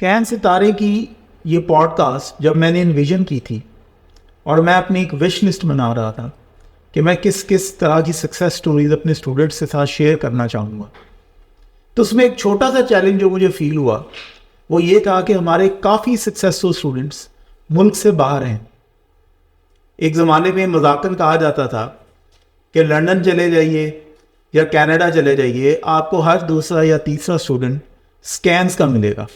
Can सितारे की ये पॉडकास्ट जब मैंने इन्विजन की थी और मैं अपनी एक विश लिस्ट बना रहा था कि मैं किस किस तरह की सक्सेस स्टोरीज अपने स्टूडेंट्स के साथ शेयर करना चाहूँगा, तो उसमें एक छोटा सा चैलेंज जो मुझे फील हुआ वो ये था कि हमारे काफ़ी सक्सेसफुल स्टूडेंट्स मुल्क से बाहर हैं। एक ज़माने में मजाकन कहा जाता था कि लंदन चले जाइए या कनाडा चले जाइए, आपको हर दूसरा या तीसरा स्टूडेंट स्कैन्स का मिलेगा।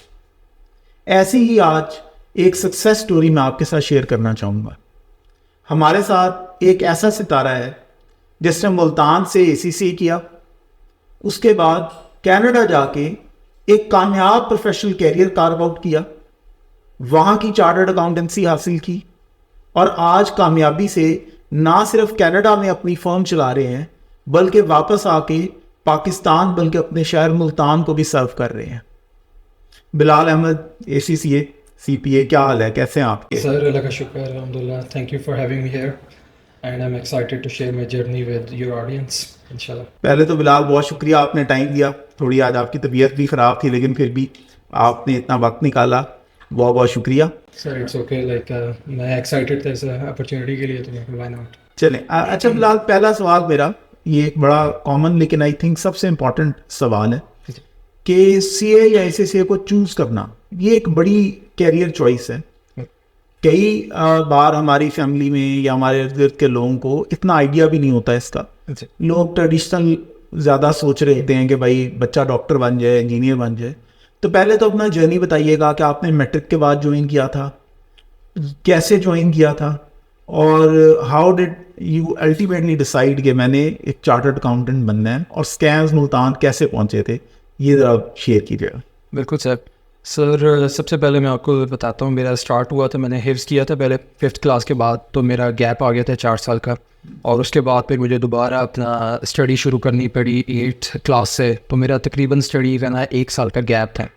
ऐसी ही आज एक सक्सेस स्टोरी मैं आपके साथ शेयर करना चाहूँगा। हमारे साथ एक ऐसा सितारा है जिसने मुल्तान से एसीसी किया, उसके बाद कनाडा जाके एक कामयाब प्रोफेशनल कैरियर कार्व आउट किया, वहाँ की चार्टर्ड अकाउंटेंसी हासिल की और आज कामयाबी से ना सिर्फ कनाडा में अपनी फर्म चला रहे हैं बल्कि वापस आके पाकिस्तान बल्कि अपने शहर मुल्तान को भी सर्व कर रहे हैं। बिलाल अहमद, ACCA CPA, क्या हाल है, कैसे हैं आप? सर अल्लाह का शुक्र है, अल्हम्दुलिल्लाह। Thank you for having me here and I am excited to share my journey with your audience इंशाल्लाह। पहले तो बिलाल बहुत शुक्रिया, आपने टाइम दिया। थोड़ी आज आपकी तबीयत भी ख़राब थी लेकिन फिर भी आपने इतना वक्त निकाला, बहुत बहुत शुक्रिया। सर इट्स ओके, लाइक मैं एक्साइटेड था इस अपॉर्चुनिटी के लिए, तो व्हाई नॉट। चलें, अच्छा बिलाल, पहला सवाल मेरा, ये एक बड़ा कॉमन लेकिन आई थिंक सबसे इम्पोर्टेंट सवाल है कि CA या SSA को चूज़ करना ये एक बड़ी कैरियर चॉइस है। कई बार हमारी फैमिली में या हमारे इर्द गिर्द के लोगों को इतना आइडिया भी नहीं होता इसका। लोग ट्रेडिशनल ज़्यादा सोच रहे होते हैं कि भाई बच्चा डॉक्टर बन जाए, इंजीनियर बन जाए। तो पहले तो अपना जर्नी बताइएगा कि आपने मैट्रिक के बाद ज्वाइन किया था, कैसे ज्वाइन किया था और how did you ultimately decide कि मैंने एक चार्टर्ड अकाउंटेंट बनना है, और स्कैम्स मुल्तान कैसे पहुंचे थे, ये ज़रा शेयर कीजिएगा। बिल्कुल सर, सबसे पहले मैं आपको बताता हूँ, मेरा स्टार्ट हुआ था, मैंने हिफ्ज़ किया था पहले 5th क्लास के बाद, तो मेरा गैप आ गया था 4 साल का, और उसके बाद फिर मुझे दोबारा अपना स्टडी शुरू करनी पड़ी 8th क्लास से, तो मेरा तकरीबन स्टडी करना 1 साल का गैप था।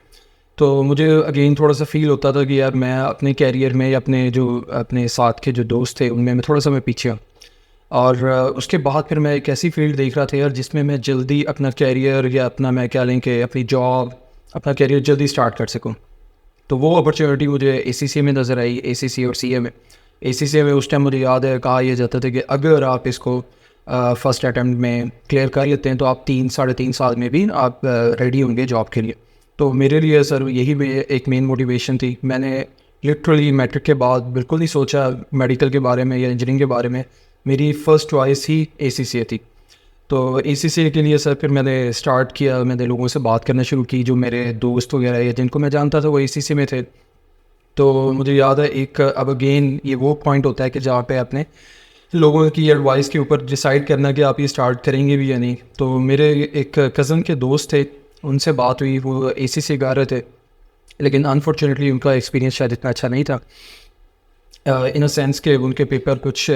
तो मुझे अगेन थोड़ा सा फील होता था कि यार मैं अपने कैरियर में या अपने साथ के जो दोस्त थे उनमें मैं थोड़ा सा पीछे हूँ। और उसके बाद फिर मैं एक ऐसी फील्ड देख रहा था यार जिसमें मैं जल्दी अपना कैरियर या अपना, मैं क्या लें कि अपनी जॉब, अपना कैरियर जल्दी स्टार्ट कर सकूं। तो वो अपॉर्चुनिटी मुझे ACCA में नज़र आई, ACCA और CA में। ACCA में उस टाइम मुझे याद है कहा यह जाता था कि अगर आप इसको फर्स्ट अटैम्प्ट में क्लियर कर लेते हैं तो आप 3-3.5 साल में भी आप रेडी होंगे जॉब के लिए। तो मेरे लिए सर यही एक मेन मोटिवेशन थी। मैंने लिटरली मैट्रिक के बाद बिल्कुल नहीं सोचा मेडिकल के बारे में या इंजीनियरिंग के बारे में, मेरी फ़र्स्ट चॉइस ही ACCA थी। तो ACCA के लिए सर फिर मैंने स्टार्ट किया, मैंने लोगों से बात करना शुरू की, जो मेरे दोस्त वगैरह या जिनको मैं जानता था वो ACCA में थे। तो मुझे याद है एक, अब अगेन ये वो पॉइंट होता है कि जहाँ पे अपने लोगों की एडवाइस के ऊपर डिसाइड करना कि आप ये स्टार्ट करेंगे भी या नहीं। तो मेरे एक कज़न के दोस्त थे, उनसे बात हुई, वो ACCA गा रहे थे, लेकिन अनफॉर्चुनेटली उनका एक्सपीरियंस शायद इतना अच्छा नहीं था, इन अ सेंस के उनके पेपर कुछ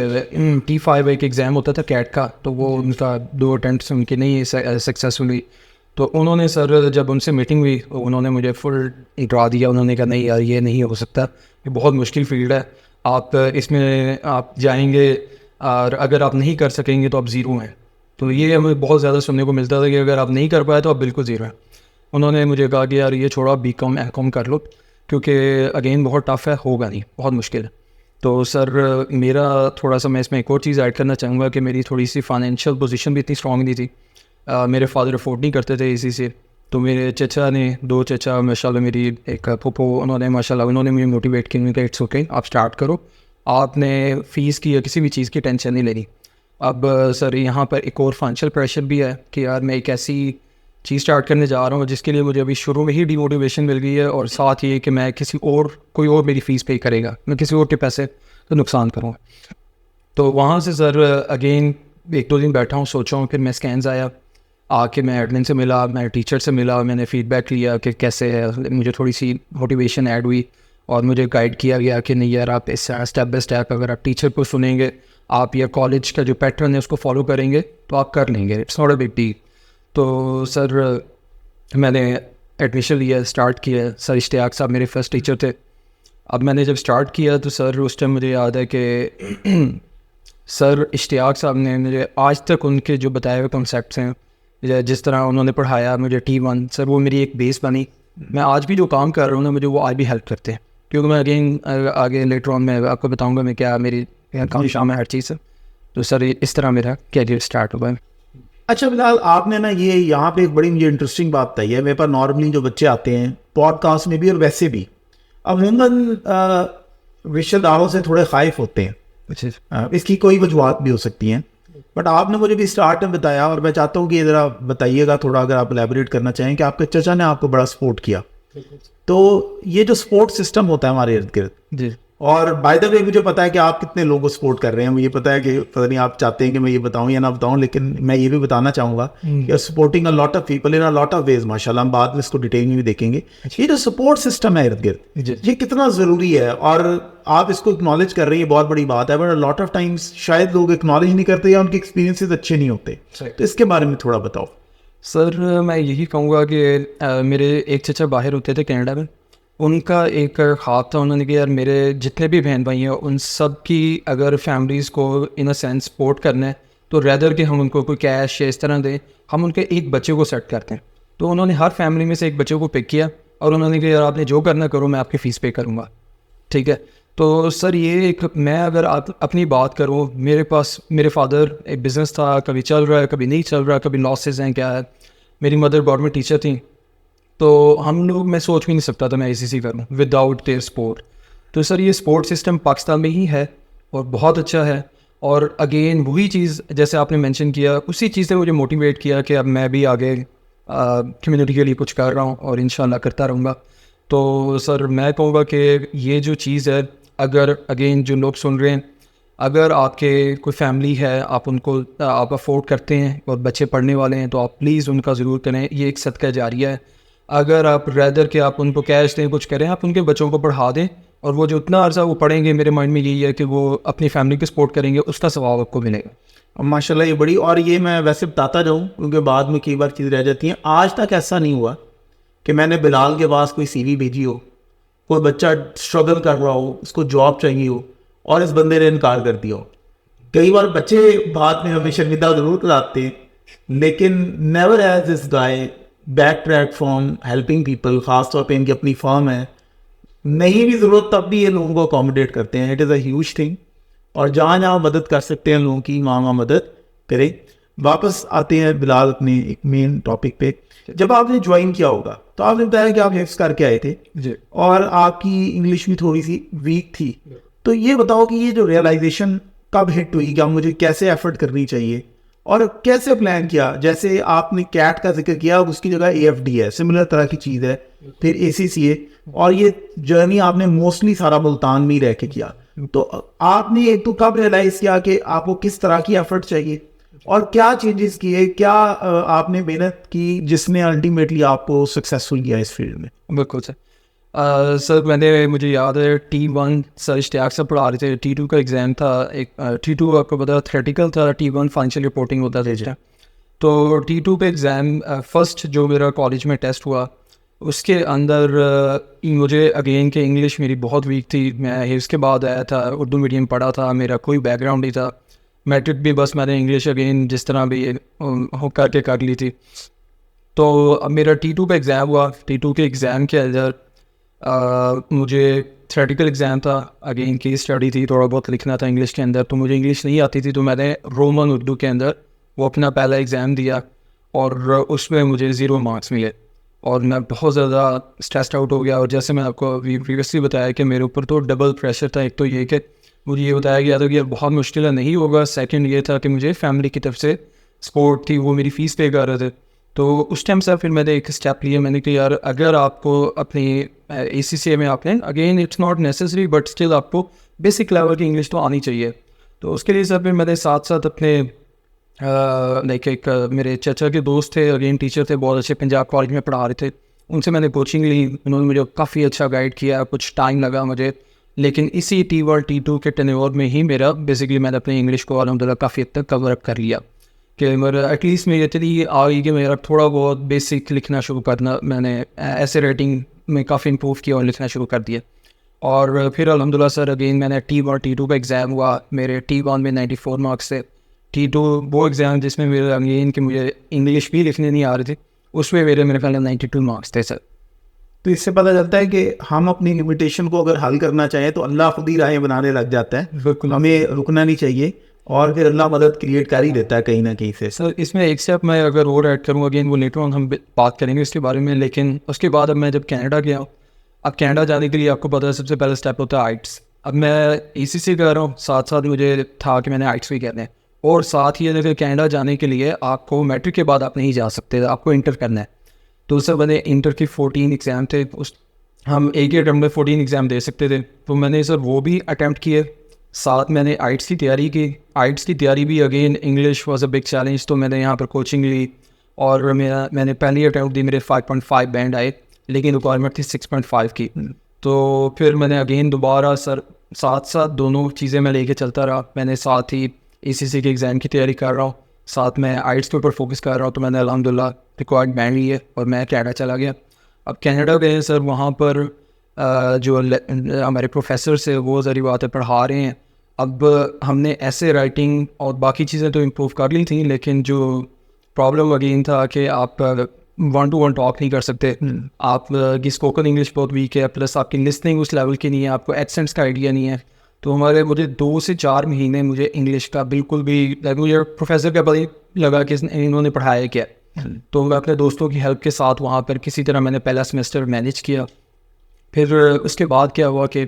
T5 एक एग्ज़ाम होता था कैट का, तो वो उनका 2 अटेम्प्ट्स उनके नहीं सक्सेसफुली। तो उन्होंने सर जब उनसे मीटिंग हुई उन्होंने मुझे फुल डरा दिया। उन्होंने कहा नहीं यार ये नहीं हो सकता, ये बहुत मुश्किल फील्ड है, आप इसमें आप जाएंगे और अगर आप नहीं कर सकेंगे तो आप ज़ीरो हैं। तो ये हमें बहुत ज़्यादा सुनने को मिलता था कि अगर आप नहीं कर पाए तो आप बिल्कुल ज़ीरो हैं। उन्होंने मुझे कहा कि यार ये छोड़ो, BCom M.Com कर लो, क्योंकि अगेन बहुत टफ़ है, होगा नहीं, बहुत मुश्किल है। तो सर मेरा थोड़ा सा, मैं इसमें एक और चीज़ ऐड करना चाहूँगा कि मेरी थोड़ी सी फाइनेंशियल पोजीशन भी इतनी स्ट्रॉन्ग नहीं थी। मेरे फादर अफोर्ड नहीं करते थे ACCA। तो मेरे चचा ने, 2 चचा माशाल्लाह, मेरी एक फूफो, उन्होंने माशाल्लाह उन्होंने मुझे मोटिवेट किया, उन्होंने कहा इट्स ओके, आप स्टार्ट करो, आपने फ़ीस की या किसी भी चीज़ की टेंशन नहीं लेनी। अब सर यहाँ पर एक और फाइनेंशियल प्रेशर भी है कि यार मैं एक ऐसी चीज़ स्टार्ट करने जा रहा हूँ जिसके लिए मुझे अभी शुरू में ही डिमोटिवेशन मिल गई है, और साथ ये कि मैं कोई और मेरी फ़ीस पे करेगा, मैं किसी और के पैसे तो नुकसान करूँगा। तो वहाँ से सर अगेन 1-2 दिन बैठा हूँ, सोचा हूँ, फिर मैं स्कैन्स आया, आके मैं एडमिन से मिला, मैं टीचर से मिला, मैंने फ़ीडबैक लिया कि कैसे है, मुझे थोड़ी सी मोटिवेशन ऐड हुई और मुझे गाइड किया गया कि नहीं यार आप इस स्टेप बाय स्टेप अगर आप टीचर को सुनेंगे, आप या कॉलेज का जो पैटर्न है उसको फॉलो करेंगे तो आप कर लेंगे, it's not a big deal. तो सर मैंने एडमिशन लिया, स्टार्ट किया। सर इश्तियाक साहब मेरे फर्स्ट टीचर थे। अब मैंने जब स्टार्ट किया तो सर उस टाइम मुझे याद है कि सर इश्तियाक साहब ने मुझे आज तक उनके जो बताए हुए कॉन्सेप्ट्स हैं, जिस तरह उन्होंने पढ़ाया मुझे T1, सर वो मेरी एक बेस बनी मैं आज भी जो काम कर रहा हूँ ना, मुझे वो आज भी हेल्प करते हैं, क्योंकि मैं अगेन आगे लेटर ऑन मैं आपको बताऊँगा मैं क्या मेरी काम शाम है हर चीज़ से। तो सर इस तरह मेरा कैरियर स्टार्ट हुआ है। अच्छा बिलाल, आपने ना ये यहाँ पे एक बड़ी मुझे इंटरेस्टिंग बात बताई है। मेरे पास नॉर्मली जो बच्चे आते हैं पॉडकास्ट में भी और वैसे भी अमूमन रिश्तेदारों से थोड़े खाइफ होते हैं। इसकी कोई वजूहत भी हो सकती हैं, बट आपने मुझे भी स्टार्ट में बताया, और मैं चाहता हूँ कि ज़रा बताइएगा थोड़ा, अगर आप एलैबोरेट करना चाहें, कि आपके चचा ने आपको बड़ा सपोर्ट किया। तो ये जो सपोर्ट सिस्टम होता है हमारे इर्द गिर्द, जी और बाय द वे मुझे पता है कि आप कितने लोगों को सपोर्ट कर रहे हैं। मुझे पता है कि पता नहीं आप चाहते हैं कि मैं ये बताऊं या ना बताऊं, लेकिन मैं ये भी बताना चाहूँगा कि supporting a lot of people in a lot of ways. माशाल्लाह, हम बाद में इसको डिटेल में भी देखेंगे। ये जो सपोर्ट सिस्टम है इर्द गिर्द, ये कितना ज़रूरी है, और आप इसको एक्नॉलेज कर रही है, बहुत बड़ी बात है। बट लॉट ऑफ टाइम्स शायद लोग एक्नॉलेज नहीं करते या उनके एक्सपीरियंसेस अच्छे नहीं होते। तो इसके बारे में थोड़ा बताओ। सर मैं यही कहूँगा कि मेरे एक चचा बाहर होते थे कनाडा में, उनका एक ख्वाब था, उन्होंने कि यार मेरे जितने भी बहन भाई हैं उन सब की अगर फैमिलीज़ को इन अ सेंस सपोर्ट करना है, तो रेदर कि हम उनको कोई कैश या इस तरह दें, हम उनके एक बच्चे को सेट करते हैं। तो उन्होंने हर फैमिली में से एक बच्चे को पिक किया और उन्होंने कहा यार आपने जो करना करो, मैं आपकी फ़ीस पे करूँगा, ठीक है। तो सर ये एक, मैं अगर आप अपनी बात करूँ, मेरे पास मेरे फादर एक बिज़नेस था, कभी चल रहा है कभी नहीं चल रहा, कभी लॉसेस हैं क्या है। मेरी मदर गवर्नमेंट टीचर थी, तो हम लोग, मैं सोच भी नहीं सकता था मैं ACC करूँ विदाउट देयर स्पोर्ट। तो सर ये स्पोर्ट सिस्टम पाकिस्तान में ही है और बहुत अच्छा है। और अगेन वही चीज़ जैसे आपने मेंशन किया, उसी चीज़ ने मुझे मोटिवेट किया कि अब मैं भी आगे कम्युनिटी के लिए कुछ कर रहा हूँ और इंशाल्लाह करता रहूँगा। तो सर मैं कहूँगा कि ये जो चीज़ है, अगर अगेन जो लोग सुन रहे हैं, अगर आपके कोई फैमिली है, आप उनको आप अफोर्ड करते हैं और बच्चे पढ़ने वाले हैं, तो आप प्लीज़ उनका ज़रूर करें। ये एक सदका जारिया है। अगर आप रेदर के आप उनको कैश दें, कुछ करें, आप उनके बच्चों को पढ़ा दें, और वो जो इतना अर्सा वो पढ़ेंगे, मेरे माइंड में यही है कि वो अपनी फैमिली को सपोर्ट करेंगे, उसका सवाब आपको मिलेगा। माशाल्लाह ये बड़ी, और ये मैं वैसे बताता जाऊँ क्योंकि बाद में कई बार चीज़ रह जाती हैं। आज तक ऐसा नहीं हुआ कि मैंने बिलाल के पास कोई CV भेजी हो, कोई बच्चा स्ट्रगल कर रहा हो, उसको जॉब चाहिए हो, और इस बंदे ने इनकार कर दिया हो। कई बार बच्चे बाद में हमें शर्मिंदा ज़रूर कराते हैं, लेकिन never has this guy back track from helping people. ख़ास तौर पे इनकी अपनी फर्म है, नहीं भी ज़रूरत तब भी ये लोगों को अकोमोडेट करते हैं। It is a huge thing, और जहाँ जहाँ मदद कर सकते हैं लोगों की, वहाँ मदद करें। वापस आते हैं बिलाल अपने एक मेन टॉपिक पे। जब आपने ज्वाइन किया होगा तो आपने बताया कि आप हिफ्स करके आए थे जी, और आपकी इंग्लिश भी थोड़ी सी वीक थी। तो ये बताओ कि ये जो रियलाइजेशन कब हिट हुई कि मुझे कैसे एफर्ट करनी चाहिए, और कैसे प्लान किया? जैसे आपने कैट का जिक्र किया, उसकी जगह AFD है, सिमिलर तरह की चीज़ है, फिर ACCA, और ये जर्नी आपने मोस्टली सारा मुल्तान में ही रह के किया। तो आपने एक तो कब रियलाइज़ किया कि आपको किस तरह की एफर्ट चाहिए, और क्या चेंजेस किए, क्या आपने मेहनत की जिसने अल्टीमेटली आपको सक्सेसफुल किया इस फील्ड में? बिल्कुल सर। सर मुझे याद है T1 सर इश्तियाक से पढ़ा रहे थे, T2 का एग्ज़ाम था। एक T2 आपको पता थ्योरेटिकल था, T1 फाइनेंशियल रिपोर्टिंग होता था इसका। तो T2 पे एग्ज़ाम फर्स्ट जो मेरा कॉलेज में टेस्ट हुआ, उसके अंदर मुझे अगेन के इंग्लिश मेरी बहुत वीक थी। मैं हिफ्स के बाद आया था, उर्दू मीडियम पढ़ा था, मेरा कोई बैकग्राउंड नहीं था। मैट्रिक भी बस मैंने इंग्लिश अगेन जिस तरह भी हो करके कर ली थी। तो अब मेरा T2 पे एग्ज़ाम हुआ। T2 के एग्ज़ाम के अंदर मुझे थ्योरेटिकल एग्ज़ाम था, अगेन की स्टडी थी, थोड़ा बहुत लिखना था इंग्लिश के अंदर। तो मुझे इंग्लिश नहीं आती थी, तो मैंने रोमन उर्दू के अंदर वो अपना पहला एग्ज़ाम दिया, और उसमें मुझे 0 मार्क्स मिले, और मैं बहुत ज़्यादा स्ट्रेस्ड आउट हो गया। और जैसे मैं आपको अभी प्रीवियसली बताया कि मेरे ऊपर तो डबल प्रेशर था। एक तो ये कि मुझे ये बताया गया था कि यार बहुत मुश्किल है, नहीं होगा। सेकंड ये था कि मुझे फैमिली की तरफ से सपोर्ट थी, वो मेरी फ़ीस पे कर रहे थे। तो उस टाइम से फिर मैंने एक स्टेप लिया, मैंने कहा यार अगर आपको अपनी ACCA में आपने, again it's not necessary but still आपको बेसिक लेवल की इंग्लिश तो आनी चाहिए। तो उसके लिए सर फिर मैंने साथ साथ अपने लाइक एक मेरे चाचा के दोस्त थे, अगेन टीचर थे, बहुत अच्छे पंजाब कॉलेज में पढ़ा रहे थे, उनसे मैंने कोचिंग ली। उन्होंने मुझे काफ़ी अच्छा गाइड किया, कुछ टाइम लगा मुझे, लेकिन इसी T1 T2 के टेन्योर में ही मेरा बेसिकली मैंने अपनी इंग्लिश को अलहमदुलिल्लाह काफ़ी हद तक कवर अप कर लिया कि मेरा एटलीस्ट मेरी इतनी आ गई कि मेरा थोड़ा बहुत बेसिक लिखना शुरू करना, मैंने ऐसे राइटिंग में काफ़ी इंप्रूव किया और लिखना शुरू कर दिया। और फिर अल्हम्दुलिल्लाह सर अगेन मैंने T1 T2 का एग्ज़ाम हुआ, मेरे T1 में 94 मार्क्स थे। T2 वो एग्ज़ाम जिसमें मेरे अगेन कि मुझे इंग्लिश भी लिखने नहीं आ रही थी, उसमें मेरे ख्याल में 92 मार्क्स थे सर। तो इससे पता चलता है कि हम अपनी लिमिटेशन को अगर हल करना चाहें तो अल्लाह खुद ही राहें बनाने लग जाता है, बिल्कुल। हमें रुकना नहीं चाहिए और फिर अल्लाह मदद क्रिएट कर ही देता है कहीं ना कहीं से। सर इसमें एक स्टेप मैं अगर और ऐड करूँ, अगेन वो लेटर ऑन हम बात करेंगे इसके बारे में, लेकिन उसके बाद अब मैं जब कनाडा गया, अब कनाडा जाने के लिए आपको पता है सबसे पहला स्टेप होता है आइट्स। अब मैं ACC कर रहा हूँ, साथ साथ मुझे था कि मैंने आइट्स भी करने हैं, और साथ ही अगर कनाडा जाने के लिए आपको मैट्रिक के बाद आप नहीं जा सकते, आपको इंटर करना है। तो सर मैंने इंटर की 14 एग्ज़ाम थे, उस हम एक ही अटैम्प्ट में 14 एग्ज़ाम दे सकते थे, तो मैंने सर वो भी अटैम्प्ट किए, साथ मैंने आइट्स की तैयारी की। आइट्स की तैयारी भी again English was a big challenge, तो मैंने यहाँ पर कोचिंग ली और मैंने पहली अटैम्प्ट दी, मेरे 5.5 बैंड आए, लेकिन रिक्वायरमेंट थी 6.5 की। तो फिर मैंने अगेन दोबारा सर साथ साथ दोनों चीज़ें मैं लेके चलता रहा। मैंने साथ ही ACC के एग्ज़ाम की तैयारी कर रहा हूँ, साथ मैं आइट्स के ऊपर फोकस कर रहा हूँ, तो मैंने अल्हम्दुलिल्लाह रिक्वायर्ड बैंड लिए और मैं कनाडा चला गया। अब कनाडा गए सर, वहाँ पर जो हमारे प्रोफेसर से वो सारी बातें पढ़ा रहे हैं। अब हमने ऐसे राइटिंग और बाकी चीज़ें तो इम्प्रूव कर ली थी, लेकिन जो प्रॉब्लम अगेन था कि आप 1-to-1 टॉक नहीं कर सकते, आप की स्पोकन इंग्लिश बहुत वीक है, प्लस आपकी लिसनिंग उस लेवल की नहीं है, आपको एक्सेंट्स का आइडिया नहीं है। तो मुझे 2 से 4 महीने मुझे इंग्लिश का बिल्कुल भी मुझे प्रोफेसर का पता ही लगा कि इन्होंने पढ़ाया क्या। तो मैं अपने दोस्तों की हेल्प के साथ वहाँ पर किसी तरह मैंने पहला सेमेस्टर मैनेज किया। फिर उसके बाद क्या हुआ कि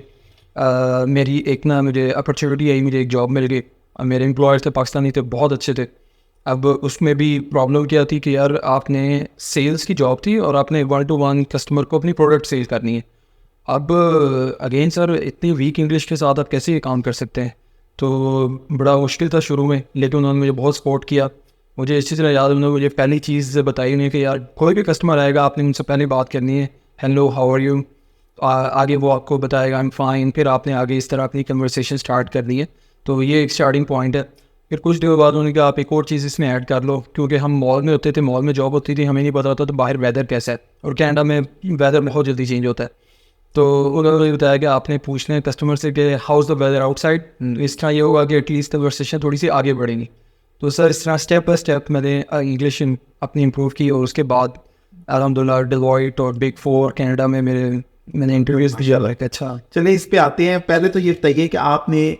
मेरी एक ना मुझे अपॉर्चुनिटी आई, मुझे एक जॉब मिल गई। मेरे एम्प्लॉयर्स थे पाकिस्तानी थे, बहुत अच्छे थे। अब उसमें भी प्रॉब्लम क्या थी कि यार आपने सेल्स की जॉब थी और आपने 1-to-1 कस्टमर को अपनी प्रोडक्ट सेल करनी है। अब अगेन सर इतनी वीक इंग्लिश के साथ आप कैसे ये काम कर सकते हैं? तो बड़ा मुश्किल था शुरू में, लेकिन उन्होंने मुझे बहुत सपोर्ट किया। मुझे इसी तरह याद, उन्होंने मुझे पहली चीज़ बताई उन्हें कि यार कोई भी कस्टमर आएगा आपने उनसे पहले बात करनी है, हेलो हाउ आर यू। आगे वो आपको बताएगा आई एम फाइन, फिर आपने आगे इस तरह अपनी कन्वर्सेशन स्टार्ट करनी है। तो ये एक स्टार्टिंग पॉइंट है। फिर कुछ दिनों बाद उन्होंने कहा आप एक और चीज़ इसमें ऐड कर लो, क्योंकि हम मॉल में होते थे, मॉल में जॉब होती थी, हमें नहीं पता होता तो बाहर वेदर कैसा है, और कनाडा में वेदर बहुत जल्दी चेंज होता है। तो उन्होंने बताया कि आपने पूछना है कस्टमर से कि how is the weather outside. इस तरह ये होगा कि एटलीस्ट कन्वर्सेशन थोड़ी सी आगे बढ़ेगी। तो सर इस तरह स्टेप बाय स्टेप मैंने इंग्लिश अपनी इम्प्रूव की, और उसके बाद अल्हम्दुलिल्लाह डेलॉयट और बिग 4 कनाडा में मैंने इंटरव्यूज़ दिया। लाइक अच्छा चलिए इस पे आते हैं। पहले तो ये बताइए कि आपने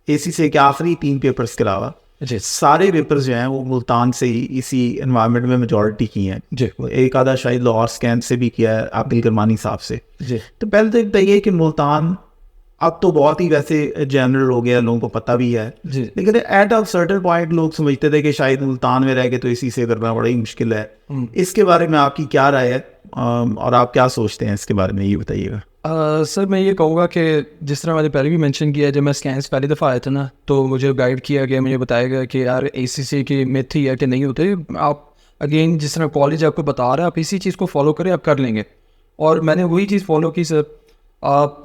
ACC के आखिरी 3 पेपर्स के अलावा जी सारे पेपर्स जो हैं वो मुल्तान से ही इसी एनवायरनमेंट में मेजॉरिटी की हैं। जी एक आधा शायद लाहौर स्कैन से भी किया है आबिल करमानी साहब से। जी तो पहले तो बताइए कि मुल्तान अब तो बहुत ही वैसे जनरल हो गया, लोगों को पता भी है, जी लेकिन एट अ सर्टेन पॉइंट लोग समझते थे कि शायद मुल्तान में रह के तो इसी से करना बड़ा ही मुश्किल है। इसके बारे में आपकी क्या राय है और आप क्या सोचते हैं इसके बारे में, ये बताइएगा। सर मैं ये कहूँगा कि जिस तरह मैंने पहले भी मेंशन किया है, जब मैं स्कैन्स पहली दफ़ा आया था ना, तो मुझे गाइड किया गया, मुझे बताया गया कि यार ACC की मिथ ही है कि नहीं होते। आप अगेन जिस तरह कॉलेज आपको बता रहा है, आप इसी चीज़ को फॉलो करें, आप कर लेंगे। और मैंने वही चीज़ फॉलो की सर। आप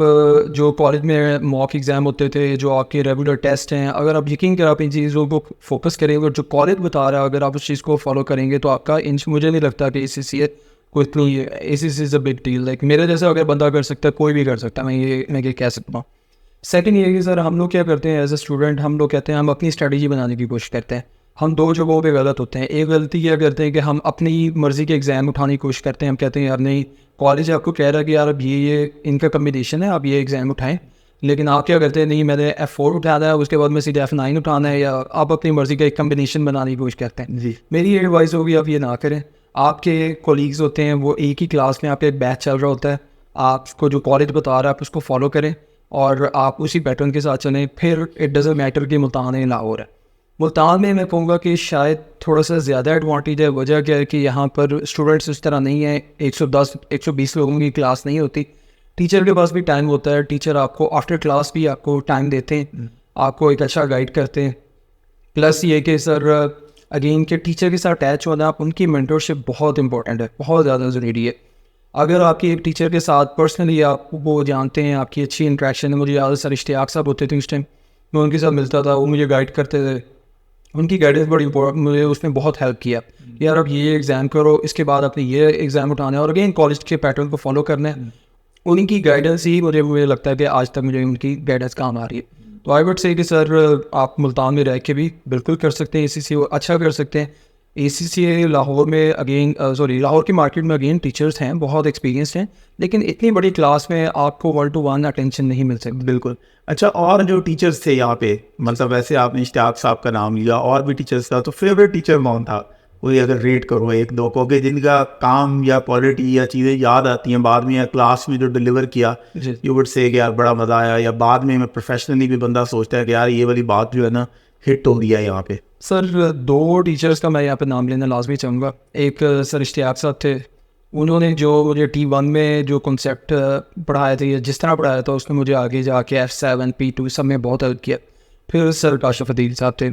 जो कॉलेज में मॉक एग्ज़ाम होते थे, जो आपके रेगुलर टेस्ट हैं, अगर आप यकीन करें आप इन चीज़ों को फोकस करेंगे और जो कॉलेज बता रहा है अगर आप उस चीज़ को फॉलो करेंगे, तो आपका मुझे नहीं लगता कि ACC है कोई इतनी ACC is a big deal. Like मेरे जैसा अगर बंदा कर सकता है, कोई भी कर सकता है, मैं ये कह सकता हूँ। सेकंड ये कि सर हम लोग क्या करते हैं एज अ स्टूडेंट, हम लोग कहते हैं हम अपनी स्ट्रेटजी बनाने की कोशिश करते हैं। हम 2 जगहों पे गलत होते हैं। एक गलती क्या करते हैं कि हम अपनी मर्ज़ी के एग्ज़ाम उठाने की कोशिश करते हैं। हम कहते हैं यार नहीं, कॉलेज आपको कह रहा है कि यार अब ये इनका कम्बिनेशन है, आप ये एग्ज़ाम उठाएं, लेकिन आप क्या करते हैं, नहीं मैंने F4 उठाना है, उसके बाद मैं सीधे F9 उठाना है, या आप अपनी मर्ज़ी का एक कम्बिनेशन बनाने की कोशिश करते हैं। जी मेरी एडवाइस होगी आप ये ना करें। आपके कोलीग्स होते हैं, वो एक ही क्लास में आपका एक बैच चल रहा होता है, आपको जो कॉलेज बता रहा है आप उसको फॉलो करें और आप उसी पैटर्न के साथ चलें। फिर इट डज़न्ट मैटर कि मुल्तान है लाहौर है। मुल्तान में मैं कहूँगा कि शायद थोड़ा सा ज़्यादा एडवांटेज है। वजह क्या है कि यहाँ पर स्टूडेंट्स इस तरह नहीं है, 110-120 लोगों की क्लास नहीं होती। टीचर के पास भी टाइम होता है, टीचर आपको आफ्टर क्लास भी आपको टाइम देते हैं, आपको एक अच्छा गाइड करते हैं। प्लस ये कि सर अगेन के टीचर के साथ अटैच होना, आप उनकी मेंटरशिप बहुत इंपॉर्टेंट है, बहुत ज़्यादा ज़रूरी है। अगर आपकी एक टीचर के साथ पर्सनली आप वो जानते हैं, आपकी अच्छी इंट्रैक्शन है। मुझे याद है सर इश्तियाक साहब होते थे उस टाइम, मैं उनके साथ मिलता था, वो मुझे गाइड करते थे। उनकी गाइडेंस बड़ी इंपॉर्टेंट, मुझे उसने बहुत हेल्प किया। यार अब ये एग्ज़ाम करो, इसके बाद आपने ये एग्ज़ाम उठाना है, और अगेन कॉलेज के पैटर्न को फॉलो करना है। उनकी गाइडेंस ही मुझे लगता है कि आज तक मुझे उनकी गाइडेंस काम आ रही है। तो आई वुड से कि सर आप मुल्तान में रह के भी बिल्कुल कर सकते हैं ACC, अच्छा कर सकते हैं। ACCA लाहौर में अगेन लाहौर की मार्केट में अगेन टीचर्स हैं, बहुत एक्सपीरियंस्ड हैं, लेकिन इतनी बड़ी क्लास में आपको 1-to-1 अटेंशन नहीं मिल सकती। बिल्कुल। अच्छा, और जो टीचर्स थे यहाँ पे, मतलब वैसे आपने इश्तियाक साहब का नाम लिया, और भी टीचर्स था, तो फेवरेट टीचर कौन था? कोई अगर रेट करो एक दो को, कि जिनका काम या क्वालिटी या चीज़ें याद आती हैं बाद में, या क्लास में जो डिलीवर किया, यू वुड से कि यार बड़ा मज़ा आया, या बाद में मैं प्रोफेशनली भी बंदा सोचता है कि यार ये वाली बात जो है ना हिट हो गया यहाँ पे? सर 2 टीचर्स का मैं यहाँ पे नाम लेना लाजमी चाहूँगा। एक सर इश्तियाक साहब थे, उन्होंने जो मुझे T1 में जो कॉन्सेप्ट पढ़ाया था या जिस तरह पढ़ाया था उसमें मुझे आगे जाके F7 P2 सब में बहुत हेल्प किया। फिर सर काशिफ अदील साहब थे।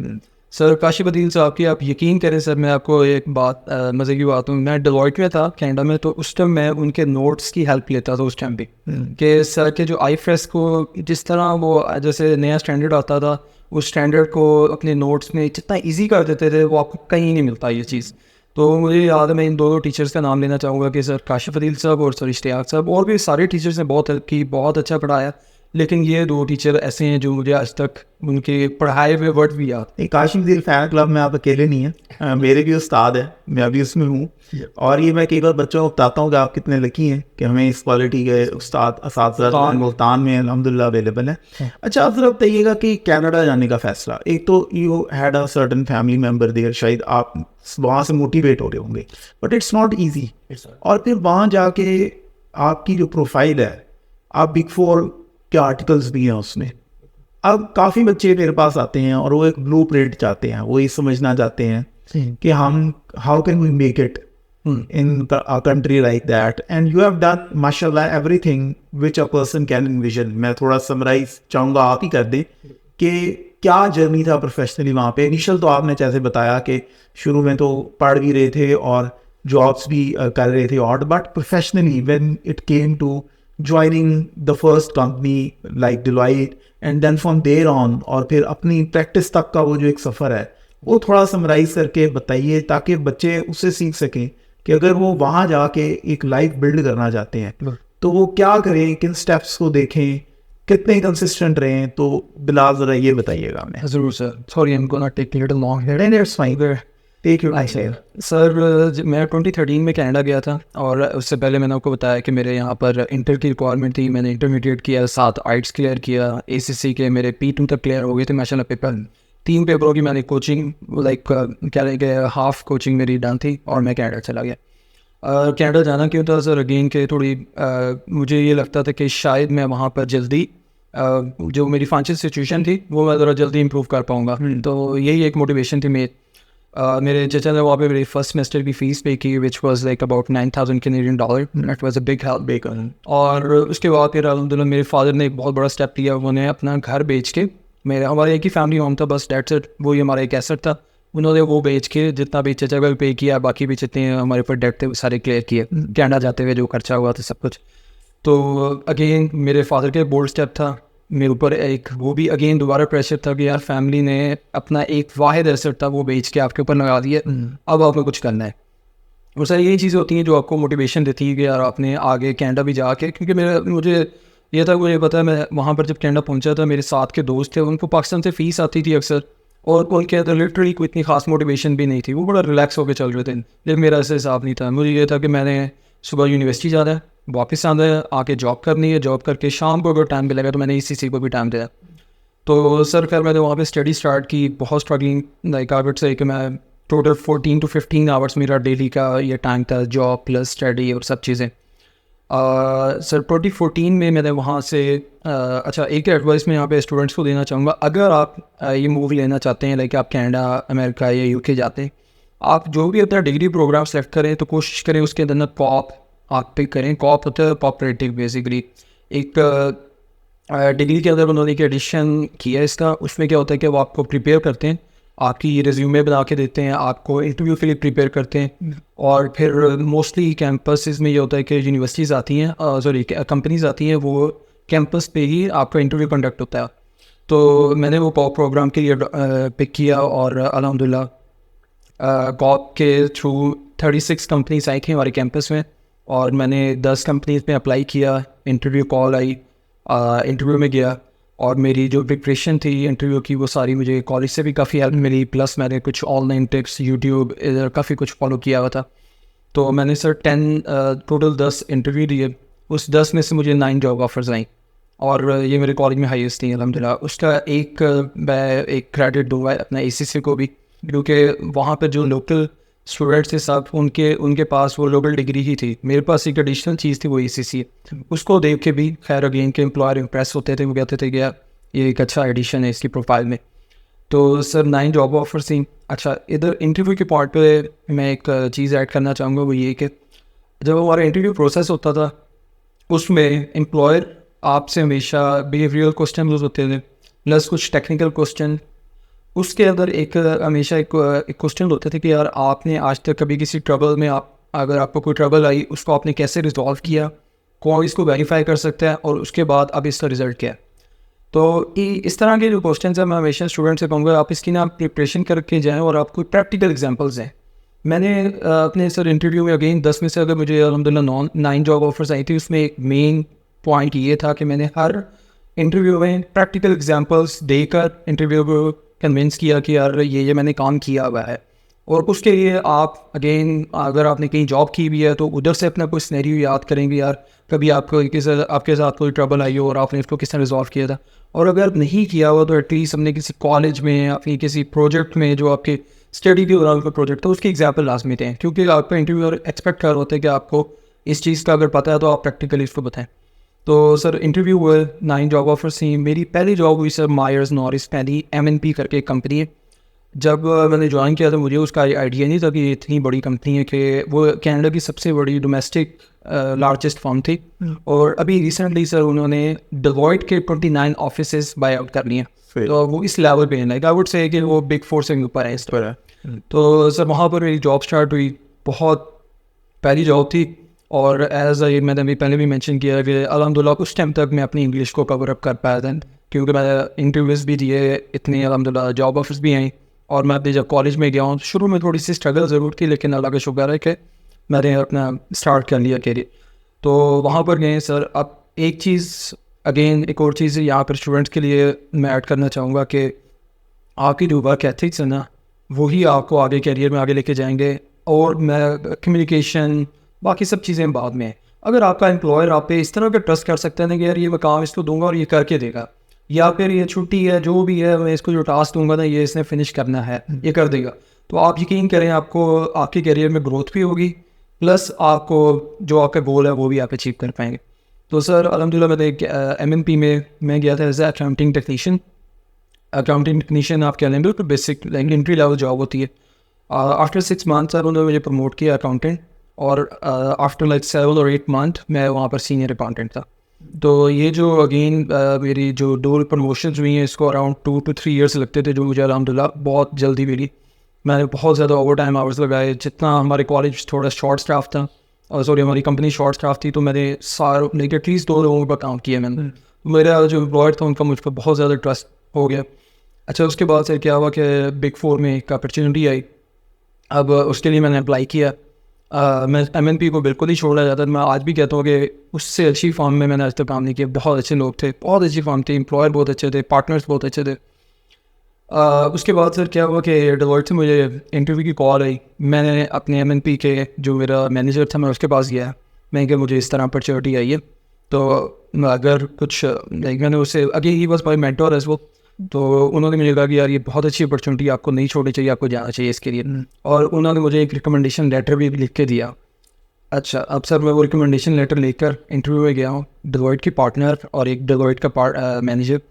सर काशिफ अदील साहब की आप यकीन करें सर, मैं आपको एक बात मज़े की बात हूँ, मैं डेलॉयट में था कनाडा में, तो उस टाइम मैं उनके नोट्स की हेल्प लेता था उस टाइम भी, कि सर के जो IFRS को जिस तरह वो जैसे नया स्टैंडर्ड आता था, उस स्टैंडर्ड को अपने नोट्स में जितना ईजी कर देते थे वो आपको कहीं नहीं मिलता ये चीज़। तो मुझे याद है, मैं इन दोनों टीचर्स का नाम लेना चाहूँगा कि सर काशिफ अदील साहब और सर इश्तियाक साहब, और भी सारे टीचर्स ने बहुत हेल्प की, बहुत अच्छा पढ़ाया, लेकिन ये 2 टीचर ऐसे हैं जो मुझे आज तक उनके पढ़ाए हुए वर्ड भी याद। एक काशिफ अदील फ़ैन क्लब में आप अकेले नहीं हैं, मेरे भी उस्ताद हैं, मैं भी उसमें हूँ, और ये मैं कई बार बच्चों को बताता हूँ कि आप कितने लकी हैं कि हमें इस क्वालिटी के उस्ताद असातिज़ा मुल्तान में अल्हम्दुलिल्लाह अवेलेबल हैं। अच्छा, आप ज़रा बताइएगा कि कनाडा जाने का फ़ैसला, एक तो you had a certain family member there, शायद आप वहाँ से मोटिवेट हो रहे होंगे, बट इट्स नॉट ईजी, और फिर वहाँ जाके आपकी जो प्रोफाइल है, आप बिग 4 के आर्टिकल्स भी हैं उसमें। अब काफ़ी बच्चे मेरे पास आते हैं और वो एक ब्लूप्रिंट चाहते हैं, वो ये समझना चाहते हैं कि हम how can we make it in a country like that, and you have done माशाल्लाह everything which a person can envision. मैं थोड़ा समराइज चाहूँगा आप ही कर दें कि क्या जर्नी था प्रोफेशनली वहाँ पे। इनिशियल तो आपने जैसे बताया कि शुरू में तो पढ़ भी रहे थे और जॉब्स भी कर रहे थे, और but professionally when it came to joining the first company like Deloitte and then from there on, और फिर अपनी प्रैक्टिस तक का वो जो एक सफ़र है वो थोड़ा समराइज करके बताइए, ताकि बच्चे उससे सीख सकें कि अगर वो वहाँ जाके एक लाइफ बिल्ड करना चाहते हैं तो वो क्या करें, किन स्टेप्स को देखें, कितने कंसिस्टेंट रहें। तो बिलाल ज़रा ये बताइएगा हमें। ज़रूर sir, sorry I am gonna take little long here. It's fine. Take your time. Sir मैं 2013 में कनाडा गया था, और उससे पहले मैंने आपको बताया कि मेरे यहाँ पर इंटर की रिक्वायरमेंट थी। मैंने इंटरमीडिएट किया, 7 आइट्स क्लियर किया, ACC के मेरे P2 तक क्लियर हो गए थे माशाल्लाह पेपर। 3 पेपरों की मैंने कोचिंग लाइक क्या रहे कि हाफ कोचिंग मेरी डन थी, और मैं कनाडा चला गया। कनाडा जाना क्यों था सर? अगेन के थोड़ी मुझे ये लगता था कि शायद मैं वहाँ पर जल्दी जो मेरी फाइनेंशियल सिचुएशन थी वो मैं ज़रा जल्दी इंप्रूव कर पाऊँगा, तो यही एक मोटिवेशन थी मेरी। मेरे चचा ने वहाँ पे मेरी फर्स्ट सेमेस्टर की फ़ीस पे की, which was like about $9,000 Canadian dollar. That was a big help. और उसके बाद फिर अल्हम्दुलिल्लाह मेरे फादर ने एक बहुत बड़ा स्टेप लिया, उन्होंने अपना घर बेच के, हमारे एक ही फैमिली होम था बस, डेट्स इट, वो ही हमारा एक एसेट था, उन्होंने वो बेच के जितना भी चचा को पे किया, बाकी भी जितने हमारे ऊपर डेट थे वो सारे क्लियर किए, कनाडा जाते हुए जो खर्चा हुआ था सब कुछ। तो अगेन मेरे फादर के बोल्ड स्टेप था, मेरे ऊपर एक वो भी अगेन दोबारा प्रेशर था कि यार फैमिली ने अपना एक वाहिद एसेट था वो बेच के आपके ऊपर लगा दिया, अब आपको कुछ करना है। और सर यही चीज़ें होती हैं जो आपको मोटिवेशन देती है कि यार आपने आगे कनाडा भी जाके, क्योंकि मुझे ये पता है, मैं वहाँ पर जब कनाडा पहुँचा था, मेरे साथ के दोस्त थे, उनको पाकिस्तान से फ़ीस आती थी अक्सर, और उनके अंदर लिटरली कोई इतनी खास मोटिवेशन भी नहीं थी, वो बड़ा रिलैक्स होकर चल रहे थे, लेकिन मेरा ऐसा हिसाब नहीं था। मुझे ये था कि मैंने सुबह यूनिवर्सिटी जाना है, वापस आना है, आके जॉब करनी है, जॉब करके शाम को अगर टाइम मिलेगा तो मैंने ACC को भी टाइम दिया। तो सर खैर मैंने वहाँ पे स्टडी स्टार्ट की, बहुत struggling, like I would say कि मैं टोटल 14 to 15 आवर्स मेरा डेली का ये टाइम था, जॉब प्लस स्टडी और सब चीज़ें। सर 2014 में मैंने वहाँ से अच्छा, एक एडवाइस मैं यहाँ पे स्टूडेंट्स को देना चाहूँगा, अगर आप ये मूव लेना चाहते हैं, लाइक आप कनाडा, अमेरिका या UK जाते हैं, आप जो भी अपना डिग्री प्रोग्राम सेलेक्ट करें तो कोशिश करें उसके अंदर कॉप आप पिक करें। कॉप होता है कॉपरेटिव, बेसिकली एक डिग्री के अंदर उन्होंने एक एडिशन किया इसका। उसमें क्या होता है कि वो आपको प्रिपेयर करते हैं, आपकी रिज्यूमे बना के देते हैं, आपको इंटरव्यू के लिए प्रिपेयर करते हैं, और फिर मोस्टली कैंपसेस में ये होता है कि यूनिवर्सिटीज़ आती हैं, सॉरी कंपनीज आती हैं, वो कैंपस पे ही आपका इंटरव्यू कंडक्ट होता है। तो मैंने वो कॉप प्रोग्राम के लिए पिक किया, और अल्हम्दुलिल्लाह कॉप के थ्रू 36 कंपनीज आई थी हमारे कैंपस में, और मैंने 10 कंपनीज में अप्लाई किया, इंटरव्यू कॉल आई, इंटरव्यू में गया, और मेरी जो प्रिपरेशन थी इंटरव्यू की वो सारी मुझे कॉलेज से भी काफ़ी हेल्प मिली, प्लस मैंने कुछ ऑनलाइन टिप्स यूट्यूब इधर काफ़ी कुछ फॉलो किया हुआ था। तो मैंने सर टोटल 10 इंटरव्यू दिए, उस 10 में से मुझे 9 जॉब ऑफर्स आई और ये मेरे कॉलेज में हाईएस्ट थी अल्हम्दुलिल्लाह। उसका मैं एक क्रेडिट दूंगा अपना ACC को भी, क्योंकि वहाँ पर जो लोकल स्टूडेंट्स थे सब उनके पास वो लोकल डिग्री ही थी, मेरे पास एक एडिशनल चीज़ थी वो ACC। उसको देख के भी खैर अगेन के एम्प्लॉयर इम्प्रेस होते थे, वो कहते थे कि यार ये एक अच्छा एडिशन है इसकी प्रोफाइल में। तो सर 9 जॉब ऑफर्स थी। अच्छा, इधर इंटरव्यू के पार्ट पे मैं एक चीज़ ऐड करना चाहूँगा, वो ये कि जब हमारा इंटरव्यू प्रोसेस होता था उसमें एम्प्लॉयर आपसे हमेशा बिहेवियरल क्वेश्चन होते थे प्लस कुछ टेक्निकल क्वेश्चन। उसके अंदर हमेशा एक क्वेश्चन होते थे कि यार आपने आज तक कभी किसी ट्रबल में अगर आपको कोई ट्रबल आई उसको आपने कैसे रिजॉल्व किया, कौन इसको वेरीफाई कर सकता है और उसके बाद अब इसका रिजल्ट क्या है। तो इस तरह के जो क्वेश्चन है मैं हमेशा स्टूडेंट से कहूँगा आप इसकी ना प्रिपरेशन करके जाएँ और आपको प्रैक्टिकल एग्जांपल्स हैं। मैंने अपने सर इंटरव्यू में अगेन 10 में से अगर मुझे अल्हम्दुलिल्लाह 9 जॉब ऑफर्स आई थी, उसमें एक मेन पॉइंट ये था कि मैंने हर इंटरव्यू में प्रैक्टिकल एग्जांपल्स देकर इंटरव्यू को कन्विंस किया कि यार ये मैंने काम किया हुआ है। और उसके लिए आप अगेन अगर आपने कहीं जॉब की भी है तो उधर से अपना कोई सिनेरियो याद करेंगे, यार कभी आपके साथ कोई ट्रबल आई हो और आपने इसको किस तरह रिजॉल्व किया था। और अगर नहीं किया हुआ तो एटलीस्ट हमने किसी कॉलेज में अपनी किसी प्रोजेक्ट में जो आपके स्टडी के दौरान का प्रोजेक्ट था उसकी एग्जाम्पल लाजमी दें, क्योंकि आपका इंटरव्यू एक्सपेक्ट कर होते हैं कि आपको इस चीज़ का अगर पता है तो आप प्रैक्टिकली इसको बताएं। तो सर इंटरव्यू हुए, 9 जॉब ऑफर्स थी। मेरी पहली जॉब हुई सर मायर्स नॉरिस पहली MNP करके एक कंपनी है। जब मैंने ज्वाइन किया था मुझे उसका आइडिया नहीं था कि इतनी बड़ी कंपनी है, कि वो कनाडा की सबसे बड़ी डोमेस्टिक लार्जेस्ट फर्म थी। और अभी रिसेंटली सर उन्होंने डेलॉयट के 29 ऑफिसेज बाय आउट कर लिए, तो वो इस लेवल पे है, लाइक आई वुड से कि वो बिग फोर से ऊपर है इस तरह। तो सर वहाँ पर मेरी जॉब स्टार्ट हुई, बहुत पहली जॉब थी। और मैंने अभी पहले भी मेंशन किया कि अल्हम्दुलिल्लाह उस टाइम तक मैं अपनी इंग्लिश को कवर अप कर पाया था, क्योंकि मैंने इंटरव्यूज़ भी दिए इतने, अल्हम्दुलिल्लाह जॉब ऑफर्स भी आई। और मैं अपने जब कॉलेज में गया हूँ शुरू में थोड़ी सी स्ट्रगल ज़रूर थी, लेकिन अल्लाह का शुक्र है कि मैंने अपना स्टार्ट कर लिया कैरियर। तो वहाँ पर गए सर। अब एक चीज़ अगेन एक और चीज़ यहाँ पर स्टूडेंट्स के लिए मैं ऐड करना चाहूँगा कि आपकी जो वर्क एथिक्स है ना वही आपको आगे कैरियर में आगे लेके जाएंगे। और मैं कम्युनिकेशन बाकी सब चीज़ें बाद में। अगर आपका एम्प्लॉयर आप पे इस तरह का ट्रस्ट कर सकता है ना कि यार ये मैं काम इसको दूंगा और ये करके देगा, या फिर ये छुट्टी है जो भी है मैं इसको जो टास्क दूंगा ना ये इसने फिनिश करना है, ये कर देगा, तो आप यकीन करें आपको आपके करियर में ग्रोथ भी होगी, प्लस आपको जो आपका गोल है वो भी आप अचीव कर पाएंगे। तो सर अल्हम्दुलिल्लाह मैंने MNP में मैं गया था as a accounting technician. Accounting technician आप कह लेंगे तो बेसिक एंट्री लेवल जॉब होती है। आफ्टर 6 मंथ सर उन्होंने मुझे प्रमोट किया अकाउंटेंट, और आफ्टर लाइक 7 और 8 मंथ मैं वहाँ पर सीनियर अकाउंटेंट था। तो ये जो अगेन मेरी जो 2 प्रमोशंस हुई हैं इसको अराउंड 2 to 3 ईयर्स लगते थे, जो मुझे अल्हम्दुलिल्लाह बहुत जल्दी मिली। मैंने बहुत ज़्यादा ओवर टाइम आवर्स लगाए, जितना हमारे कॉलेज थोड़ा शॉर्ट स्टाफ था, और सॉरी हमारी कंपनी शॉर्ट स्टाफ थी, तो मैंने लाइक एटलीस्ट 2 लोगों पर काम किया मैंने। मेरा जो एम्प्लॉयर था उनका मुझ पर बहुत ज़्यादा ट्रस्ट हो गया। अच्छा, उसके बाद से क्या हुआ कि बिग फोर में एक अपॉर्चुनिटी आई। अब उसके लिए मैंने अप्लाई किया। मैं MNP को बिल्कुल ही छोड़ा जाता था। मैं आज भी कहता हूँ कि उससे अच्छी फॉर्म में मैंने आज तक काम नहीं किया। बहुत अच्छे लोग थे, बहुत अच्छी फॉर्म थी, एम्प्लॉयर बहुत अच्छे थे, पार्टनर्स बहुत अच्छे थे। उसके बाद सर क्या हुआ कि डेलॉयट से मुझे इंटरव्यू की कॉल आई। मैंने अपने MNP के जो मेरा मैनेजर था मैं उसके पास गया, मैं कि मुझे इस तरह अपॉर्चुनिटी आई है, तो अगर कुछ लाइक मैंने उससे अगेन ही बस माई मेंटर एज वो, तो उन्होंने मुझे कहा कि यार ये बहुत अच्छी अपॉर्चुनिटी आपको नहीं छोड़नी चाहिए, आपको जाना चाहिए इसके लिए। और उन्होंने मुझे एक रिकमेंडेशन लेटर भी लिख के दिया। अच्छा, अब सर मैं वो रिकमेंडेशन लेटर लेकर इंटरव्यू में गया हूँ। डेलॉयट की पार्टनर और एक डेलॉयट का मैनेजर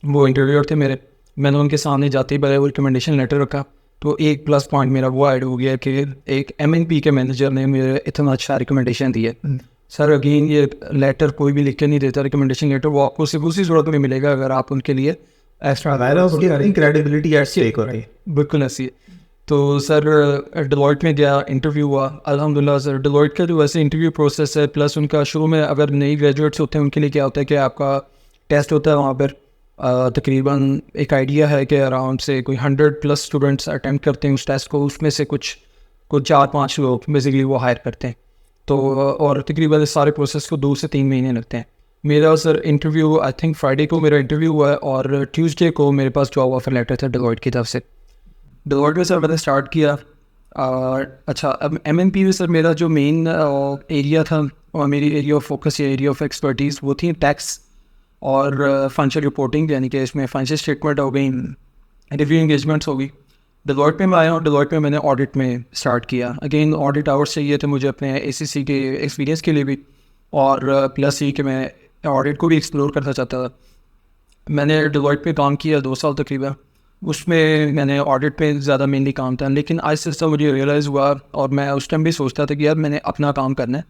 वो इंटरव्यूअर थे मेरे। मैंने उनके सामने जाते ही पहले वो रिकमेंडेशन लेटर रखा, तो एक प्लस पॉइंट मेरा वो ऐड हो गया कि एक MNP के मैनेजर ने मेरे इतना अच्छा रिकमेंडेशन दिया। सर अगेन ये लेटर कोई भी लिख के नहीं देता, रिकमेंडेशन लेटर वो आपको सिर्फ उसी सूरत में मिलेगा अगर आप उनके लिए एक्स्ट्रा क्रेडिबिलिटी एट स्टेक हो रही है। बिल्कुल ऐसी है। तो सर डेलॉयट में गया, इंटरव्यू हुआ। अल्हम्दुलिल्लाह सर डेलॉयट का जो वैसे इंटरव्यू प्रोसेस है, प्लस उनका शुरू में अगर नई ग्रेजुएट्स होते हैं उनके लिए क्या होता है कि आपका टेस्ट होता है वहाँ पर। तकरीबन एक आइडिया है कि अराउंड से कोई 100+ स्टूडेंट्स अटैम्प्ट करते हैं उस टेस्ट को, उसमें से कुछ 4-5 लोग बेसिकली वो हायर करते हैं। तो और तकरीबन इस सारे प्रोसेस को 2 से 3 महीने लगते हैं। मेरा sir interview I think Friday को मेरा इंटरव्यू हुआ है और ट्यूसडे को मेरे पास जॉब ऑफर लेटर था डेलॉयट की तरफ से। डेलॉयट में सर मैंने स्टार्ट किया। अच्छा, अब एमएनपी में सर मेरा जो मेन एरिया था और मेरी एरिया ऑफ फोकस या एरिया ऑफ एक्सपर्टीज़ वो थी टैक्स और फाइनेंशियल रिपोर्टिंग, यानी कि इसमें फाइनेंशियल स्टेटमेंट हो गई, रिव्यू एंगेजमेंट्स हो गई। डेलॉयट में मैं आया और डेलॉयट में मैंने ऑडिट में स्टार्ट किया। अगेन ऑडिट आवर्स चाहिए थे मुझे अपने एसीसी के एक्सपीरियंस के लिए भी, और प्लस ये कि मैं ऑडिट को भी एक्सप्लोर करना चाहता था। मैंने डेलॉयट पे काम किया 2 साल तकरीबन। उसमें मैंने ऑडिट पे ज़्यादा मेनली काम था, लेकिन आहिस्ता आहिस्ता मुझे रियलाइज़ हुआ, और मैं उस टाइम भी सोचता था कि यार मैंने अपना काम करना है,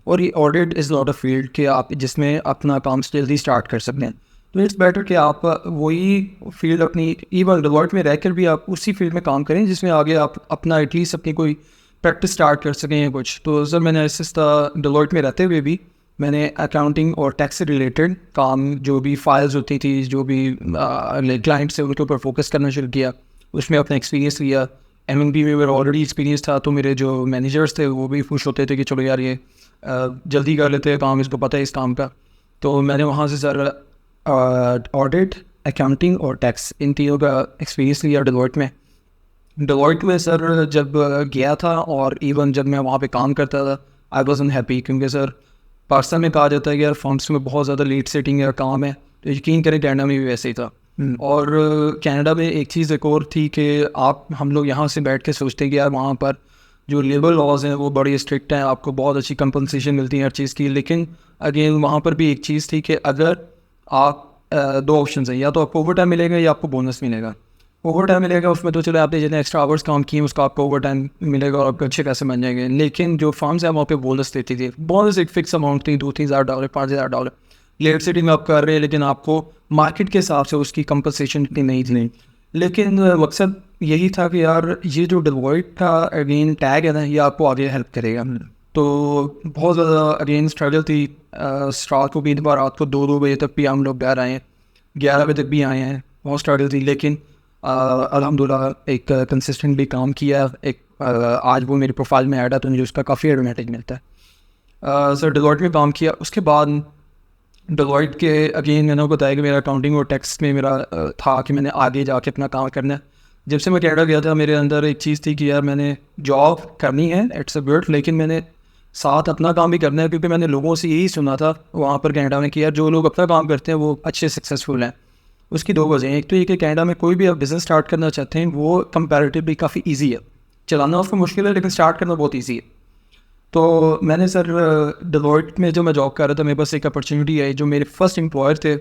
और ये audit is not a field कि आप जिसमें अपना काम जल्दी स्टार्ट कर सकते हैं। तो इट्स बेटर कि आप वही फील्ड अपनी इवन डेलॉयट में रहकर भी आप उसी फील्ड में काम करें जिसमें आगे आप अपना एटलीस्ट अपनी कोई प्रैक्टिस स्टार्ट कर सकें या कुछ। तो सर मैंने आहिस्ता डेलॉयट में रहते हुए भी मैंने अकाउंटिंग और टैक्स से रिलेटेड काम, जो भी फाइल्स होती थी, जो भी क्लाइंट से, उनके ऊपर फोकस करना शुरू किया। उसमें अपना एक्सपीरियंस लिया। एमएनपी में मेरा ऑलरेडी एक्सपीरियंस था, तो मेरे जो मैनेजर्स थे वो भी खुश होते थे कि चलो यार ये जल्दी कर लेते हैं काम, इसको पता है इस काम का। तो मैंने वहाँ से सर ऑडिट, अकाउंटिंग और टैक्स, इन तीनों का एक्सपीरियंस लिया डेलॉयट में। डेलॉयट में सर जब गया था और इवन जब मैं वहाँ पे काम करता था, आई वॉज़ अनहैप्पी, क्योंकि सर पाकिस्तान में कहा जाता है कि यार फर्म्स में बहुत ज़्यादा लेट सेटिंग का काम है, तो यकीन करें कनाडा में भी वैसे ही था। और कनाडा में एक चीज़ एक और थी कि हम लोग यहाँ से बैठ के सोचते हैं कि यार वहाँ पर जो लेबर लॉज हैं वो बड़ी स्ट्रिक्ट हैं, आपको बहुत अच्छी कंपनसेशन मिलती है हर चीज़ की। लेकिन अगेन वहाँ पर भी एक चीज़ थी कि अगर आप 2 ऑप्शन हैं, या तो आपको ओवर टाइम मिलेगा या आपको बोनस मिलेगा। ओवर टाइम मिलेगा उसमें तो चलो आपने जितने एक्स्ट्रा आवर्स काम किए उसका आपको ओवर टाइम मिलेगा और आपको अच्छे पैसे बन जाएंगे। लेकिन जो फर्म्स है वहाँ पे बोनस देती थी, बोनस एक फिक्स अमाउंट थी, $2-3,000, $5,000। लेट सिटी में आप कर रहे हैं, लेकिन आपको मार्केट के हिसाब से उसकी कंपनसेशन इतनी नहीं थी। लेकिन मकसद यही था कि यार ये जो डेलॉयट का अगेन टैग है ना, ये आपको आगे हेल्प करेगा। तो बहुत ज़्यादा अगेन स्ट्रगल थी। रात को भी बार रात को 2-2 बजे तक भी हम लोग घर आए हैं, 11 बजे तक भी आए हैं, बहुत स्ट्रगल थी। लेकिन अल्हम्दुलिल्लाह एक कंसिस्टेंटली काम किया। एक आज वो मेरी प्रोफाइल में ऐड है, तो मुझे उसका काफ़ी एडवांटेज मिलता है। सर डेलॉयट में काम किया, उसके बाद डेलॉयट के अगेन मैंने बताया कि मेरा अकाउंटिंग और टैक्स में मेरा था कि मैंने आगे जाके अपना काम करना है। जब से मैं कनाडा गया था मेरे अंदर एक चीज़ थी कि यार मैंने जॉब करनी है, इट्स अ गुड, लेकिन मैंने साथ अपना काम भी करना है, क्योंकि मैंने लोगों से यही सुना था वहाँ पर कनाडा में कि यार जो लोग अपना काम करते हैं वो अच्छे सक्सेसफुल हैं। उसकी 2 वजह हैं। एक तो ये कि कनाडा में कोई भी आप बिज़नेस स्टार्ट करना चाहते हैं वो कंपैरेटिवली काफ़ी इजी है, चलाना उसको मुश्किल है लेकिन स्टार्ट करना बहुत इजी है। तो मैंने सर डेलॉयट में जो मैं जॉब कर रहा था, मेरे पास एक अपॉर्चुनिटी आई। जो मेरे फर्स्ट एम्प्लॉयर थे,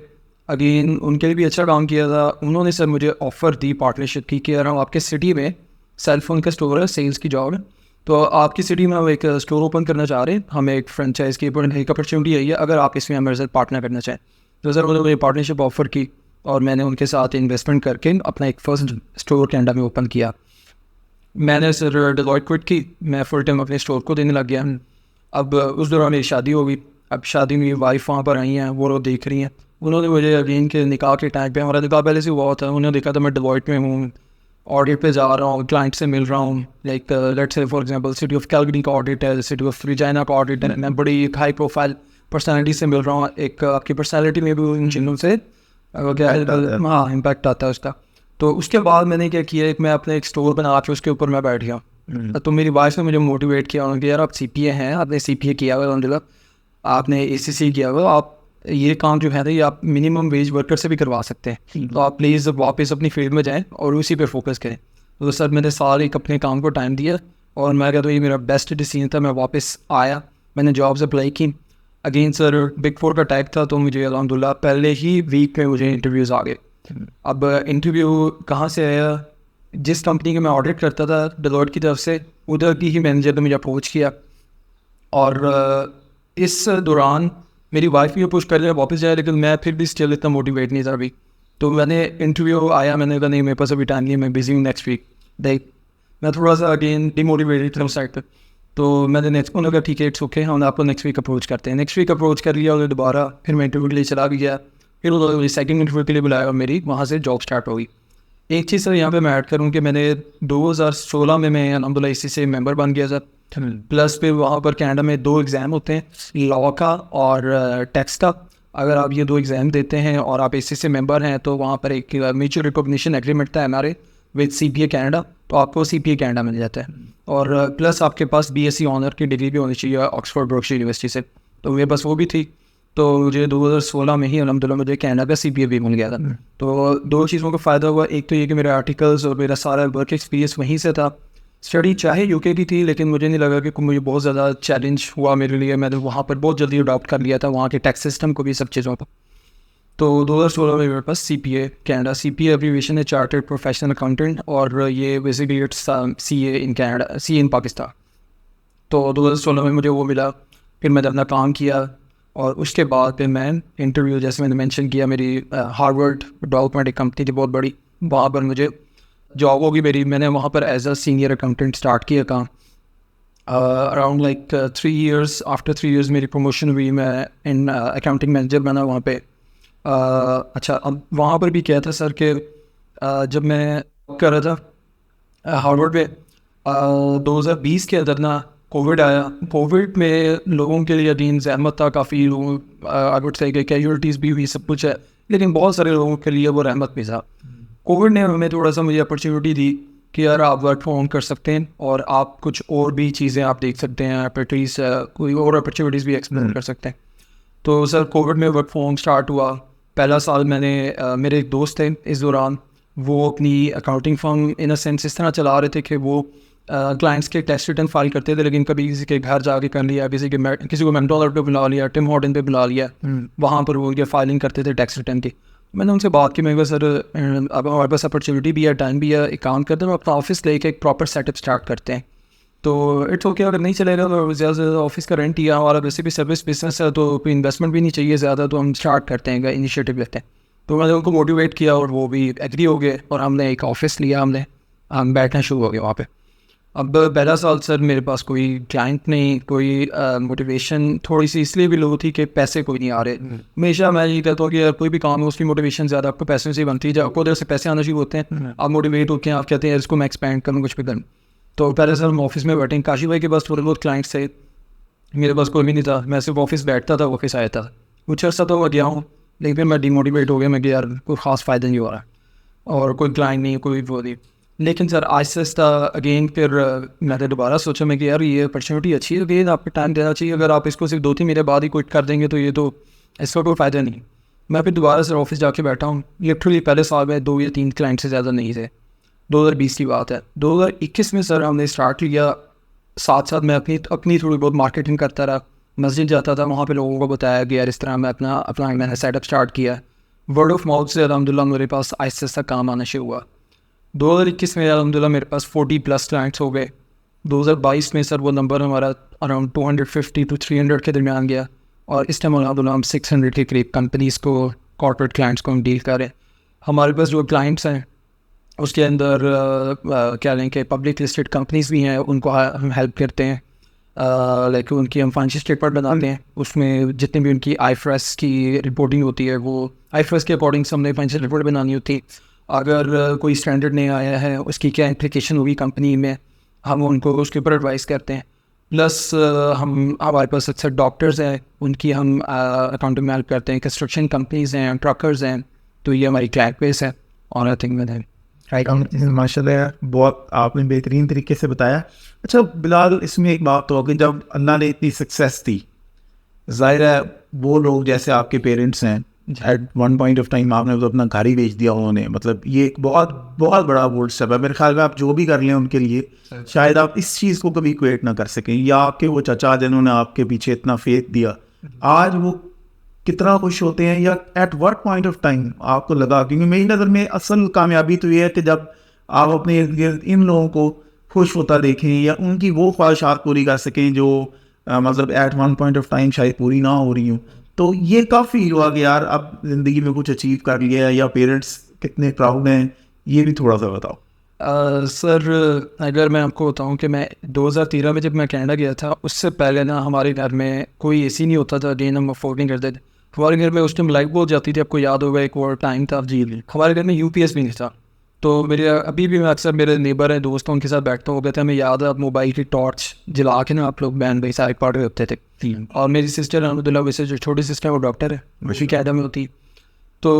अगेन उनके लिए भी अच्छा काम किया था। उन्होंने सर मुझे ऑफ़र दी पार्टनरशिप की कि यार हम आपके सिटी में, सेलफोन का स्टोर है, सेल्स की जॉब है, तो आपकी सिटी में हम एक स्टोर ओपन करना चाह रहे हैं, हमें एक फ्रेंचाइज की एक अपॉर्चुनिटी आई है, अगर आप इसमें हमारे साथ पार्टनर करना चाहें। तो सर उन्होंने पार्टनरशिप ऑफ़र की और मैंने उनके साथ इन्वेस्टमेंट करके अपना एक फर्स्ट स्टोर कनाडा में ओपन किया। मैंने सर डेलॉयट क्विट की, मैं फुल टाइम अपने स्टोर को देने लग गया। अब उस दौरान मेरी शादी हो गई। अब शादी में वाइफ वहाँ पर आई हैं, वो देख रही हैं। उन्होंने मुझे अगेन के निकाह के टाइम पे, हमारा निकाह पहले से हुआ था, उन्होंने देखा था मैं डेलॉयट में हूँ, ऑडिट पे जा रहा हूँ, क्लाइंट से मिल रहा हूँ, like let's say for example city of Calgary का ऑडिट है, सिटी ऑफ रेजिना का ऑडिट है, मैं बड़ी हाई प्रोफाइल पर्सनैलिटी से मिल रहा हूँ। एक आपकी पर्सनैलिटी में भी इन चिन्हों से क्या हाँ इम्पैक्ट आता है उसका। तो उसके बाद मैंने क्या किया, एक मैं अपने एक स्टोर बना के उसके ऊपर मैं बैठ गया। तो मेरी वाइफ ने मुझे मोटिवेट किया, उन्होंने यार आप CPA हैं, आपने CPA किया हुआ, अलहमदिल्ला आपने ACC किया हुआ, आप ये काम जो है ना ये आप मिनिमम वेज वर्कर से भी करवा सकते हैं, तो आप प्लीज़ वापस अपनी फील्ड में जाएं और उसी पे फोकस करें। तो सर मैंने सारे अपने काम को टाइम दिया और मैं कहता हूँ ये मेरा बेस्ट डिसीजन था। मैं वापस आया, मैंने जॉब्स अप्लाई की। अगेन सर Big 4 का टैग था, तो मुझे अल्हम्दुलिल्लाह पहले ही वीक में मुझे इंटरव्यूज़ आ गए। अब इंटरव्यू कहाँ से आया, जिस कंपनी का मैं ऑडिट करता था डेलॉयट की तरफ से, उधर की ही मैनेजर ने मुझे अप्रोच किया। और इस दौरान मेरी वाइफ भी पुश कर लिया वापस जाए, लेकिन मैं फिर भी स्टिल इतना मोटिवेट नहीं था अभी। तो मैंने इंटरव्यू आया, मैंने कहा नहीं मेरे पास अभी टाइम नहीं है, मैं बिजी हूँ नेक्स्ट वीक। देख मैं थोड़ा सा अगेन डिमोटिवेटेड था उस साइड पर। तो मैंने नेक्स्ट उन्होंने कहा ठीक है इट्स ओके, हम आपको नेक्स्ट वीक अप्रोच करते हैं। नेक्स्ट वीक अप्रोच कर लिया उन्होंने दोबारा, फिर मैं इंटरव्यू के लिए चला भी गया। फिर उन्होंने सेकंड इंटरव्यू के लिए बुलाया और मेरी वहाँ से जॉब स्टार्ट हो गई। एक चीज़ सर यहाँ पे मैं ऐड करूँ कि मैंने 2016 में मैं अल्हम्दुलिल्लाह ICC मेंबर बन गया सर। प्लस फिर वहाँ पर कनाडा में 2 एग्ज़ाम होते हैं, लॉ का और टैक्स का। अगर आप ये 2 एग्ज़ाम देते हैं और आप ACC मेंबर हैं तो वहाँ पर एक म्यूचुअल रिकॉग्निशन एग्रीमेंट था हमारे विद CPA कैनेडा, तो आपको CPA कैनेडा मिल जाता है। और प्लस आपके पास BSc ऑनर की डिग्री भी होनी चाहिए ऑक्सफोर्ड ब्रोक्स यूनिवर्सिटी से, तो मेरे पास वो भी थी। तो मुझे 2016 में ही अल्हम्दुलिल्लाह मुझे कनाडा का CPA भी मिल गया था। तो 2 चीज़ों का फ़ायदा हुआ, एक तो ये कि मेरे आर्टिकल्स और मेरा सारा वर्क एक्सपीरियंस वहीं से था। स्टडी चाहे UK की थी, लेकिन मुझे नहीं लगा कि मुझे बहुत ज़्यादा चैलेंज हुआ मेरे लिए। मैंने वहाँ पर बहुत जल्दी अडॉप्ट कर लिया था वहाँ के टैक्स सिस्टम को भी, सब चीज़ों को। तो 2016 में मेरे पास CPA कैनेडा, CPA एब्रीविएशन है चार्टर्ड प्रोफेशनल अकाउंटेंट, और ये basically it's CA in Canada, CA इन पाकिस्तान। तो 2016 में मुझे वो मिला, फिर मैंने अपना काम किया और उसके बाद फिर मैं इंटरव्यू, जैसे मैंने मेंशन किया, मेरी हार्वर्ड डेवलपमेंट एक कंपनी थी बहुत बड़ी, वहाँ पर मुझे जॉब होगी मेरी। मैंने वहाँ पर as a senior accountant start किया काम। Around like 3 years, after 3 years मेरी प्रमोशन हुई, मैं इन अकाउंटिंग मैनेजर बना वहाँ पे। अच्छा, अब वहाँ पर भी क्या था सर कि जब मैं कर रहा था हार्वर्ड में 2020 के अंदर ना कोविड आया। कोविड में लोगों के लिए दीन ज़हमत था, काफ़ी लोग आई वुड से कैजुअलिटीज़ भी हुई, सब कुछ है, लेकिन बहुत सारे लोगों के लिए वो रहमत भी था। कोविड ने हमें थोड़ा सा मुझे अपॉर्चुनिटी दी कि यार आप वर्क फ्रॉम होम कर सकते हैं और आप कुछ और भी चीज़ें आप देख सकते हैं, अपॉर्चुनिटीज़, कोई और अपॉर्चुनिटीज़ भी एक्सप्लोर कर सकते हैं। तो सर कोविड में वर्क फ्रॉम होम स्टार्ट हुआ। पहला साल मैंने मेरे एक दोस्त थे इस दौरान, वो अपनी accounting firm in a sense इस तरह चला रहे थे कि वो क्लाइंट्स के टैक्स रिटर्न फाइल करते थे, लेकिन कभी किसी के घर जाके कर लिया, किसी को मैकडॉनल्ड पे बुला लिया, टिम हॉर्टन पे बुला लिया, वहाँ पर वो ये फाइलिंग करते थे टैक्स रिटर्न की। मैंने उनसे बात की, मैं कहा सर अब हमारे पास अपॉर्चुनिटी भी है, टाइम भी है, एक काम करते हैं अपना ऑफिस लेके एक प्रॉपर सेटअप स्टार्ट करते हैं। तो इट्स ओके, अगर नहीं चलेगा तो ज़्यादा से ज़्यादा ऑफिस का रेंट ही है, हमारा वैसे भी सर्विस बिजनेस है तो कोई इन्वेस्टमेंट भी नहीं चाहिए ज़्यादा, तो हम स्टार्ट करते हैं, इनिशिएटिव लेते हैं। तो मैंने उनको मोटिवेट किया और वो भी एग्री हो गए और हमने एक ऑफिस लिया, हम बैठना शुरू हो गए वहाँ पे। अब पहला साल सर मेरे पास कोई क्लाइंट नहीं, कोई मोटिवेशन थोड़ी सी इसलिए भी लो थी कि पैसे कोई नहीं आ रहे। हमेशा मैं ये कहता हूँ कि कोई भी काम है उसकी मोटिवेशन ज़्यादा आपको पैसे से ही बनती है। जब आपको उधर से पैसे आना शुरू होते हैं, आप मोटिवेट होते हैं, आप कहते हैं इसको मैं एक्सपेंड करूँ, कुछ भी करूँ। तो पहले सर हम ऑफिस में बैठे, काशी भाई के पास थोड़े बहुत क्लाइंट्स थे, मेरे पास कोई भी नहीं था। मैं सिर्फ ऑफिस बैठता था, ऑफिस आया था, कुछ अर्सा तो मैं गया हूँ, लेकिन फिर मैं डिमोटिवेट हो गया। मैं यार कोई ख़ास फ़ायदा नहीं हो रहा और कोई क्लाइंट नहीं, कोई वो नहीं। लेकिन सर आहिस्ता आहिस्ता अगेन फिर मैंने दोबारा सोचा मैं कि यार ये अपॉर्चुनिटी अच्छी है, अगेन आपको टाइम देना चाहिए। अगर आप इसको सिर्फ 2-3 महीने बाद ही क्विट कर देंगे तो ये तो इसका कोई फ़ायदा नहीं। मैं फिर दोबारा सर ऑफिस जाके बैठा हूँ। लिटरली पहले साल में 2 या 3 क्लाइंट से ज़्यादा नहीं थे। 2020 की बात है। 2021 में सर हमने स्टार्ट किया, साथ साथ मैं अपनी थोड़ी बहुत मार्केटिंग करता रहा, मस्जिद जाता था, वहाँ पे लोगों को बताया कि यार इस तरह मैं अपना मैंने सेटअप स्टार्ट किया। वर्ड ऑफ माउथ से अल्हम्दुलिल्लाह मेरे पास आहिस्ता आहिस्ता काम आना शुरू हुआ। 2021 में अल्हम्दुलिल्लाह मेरे पास 40+ क्लाइंट्स हो गए। 2022 में सर वो नंबर हमारा अराउंड 250 to 300 के दरमियान गया, और इस टाइम अल्हम्दुलिल्लाह हम 600 के करीब कंपनीज़ को, कॉर्पोरेट क्लाइंट्स को हम डील कर रहे हैं। हमारे पास जो क्लाइंट्स हैं उसके अंदर क्या लें कि पब्लिक लिस्टेड कंपनीज़ भी हैं, उनको हम हेल्प करते हैं। लाइक उनकी हम फाइनेंशियल स्टेटमेंट बनाते हैं, उसमें जितनी भी उनकी IFRS की रिपोर्टिंग होती है, वो IFRS के अकॉर्डिंग हमने फाइनेंशियल रिपोर्ट बनानी होती है। अगर कोई स्टैंडर्ड नहीं आया है, उसकी क्या इम्प्लिकेशन होगी कंपनी में, हम उनको उसके ऊपर एडवाइस करते हैं। प्लस हमारे पास अक्सर डॉक्टर्स हैं, उनकी हम अकाउंटिंग में हेल्प करते हैं। कंस्ट्रक्शन कंपनीज़ हैं, ट्रकर्स हैं, तो ये हमारी क्लाइंट बेस है। और आई थिंक मैंने माशाल्लाह बहुत आपने बेहतरीन तरीके से बताया। अच्छा बिलाल, इसमें एक बात तो कि जब अल्लाह ने इतनी सक्सेस दी, ज़ाहिर है वो लोग जैसे आपके पेरेंट्स हैं, at one point of time आपने तो अपना घर ही बेच दिया उन्होंने, मतलब ये एक बहुत बहुत बड़ा बोल्ड स्टेप है। मेरे ख्याल में आप जो भी कर लें उनके लिए शायद आप इस चीज़ को कभी इक्वेट ना कर सकें, या आपके वो चचा जिन्होंने आपके पीछे इतना फेथ दिया, आज वो कितना खुश होते हैं, या at what point of time आपको लगा। क्योंकि मेरी नज़र में असल कामयाबी तो ये है कि जब आप अपने इर्द गिर्द इन लोगों को खुश होता देखें या उनकी वो ख्वाहिशात पूरी कर सकें जो मतलब at one point of time शायद पूरी ना हो रही हूँ, तो ये काफ़ी फील हुआ कि यार अब ज़िंदगी में कुछ अचीव कर लिया है, या पेरेंट्स कितने प्राउड हैं, ये भी थोड़ा सा बताओ। सर अगर मैं आपको बताऊं कि मैं 2013 में जब मैं कनाडा गया था, उससे पहले ना हमारे घर में कोई AC नहीं होता था, अगेन हम अफोर्ड नहीं करते थे। हमारे घर में उस टाइम लाइट बोल जाती थी, आपको याद होगा एक वो टाइम था जी, हमारे घर में UPS भी नहीं था। तो मेरे अभी भी मैं अक्सर मेरे नेबर हैं, दोस्त हैं, उनके साथ बैठता हूँ, कहते हैं हमें याद है आप मोबाइल की टॉर्च जला के ना आप लोग बहन भाई सारे पढ़ रहे होते थे। और मेरी सिस्टर अलहमदिल्ला, वैसे जो छोटी सिस्टर है वो डॉक्टर है, वही कैनेडा में होती। तो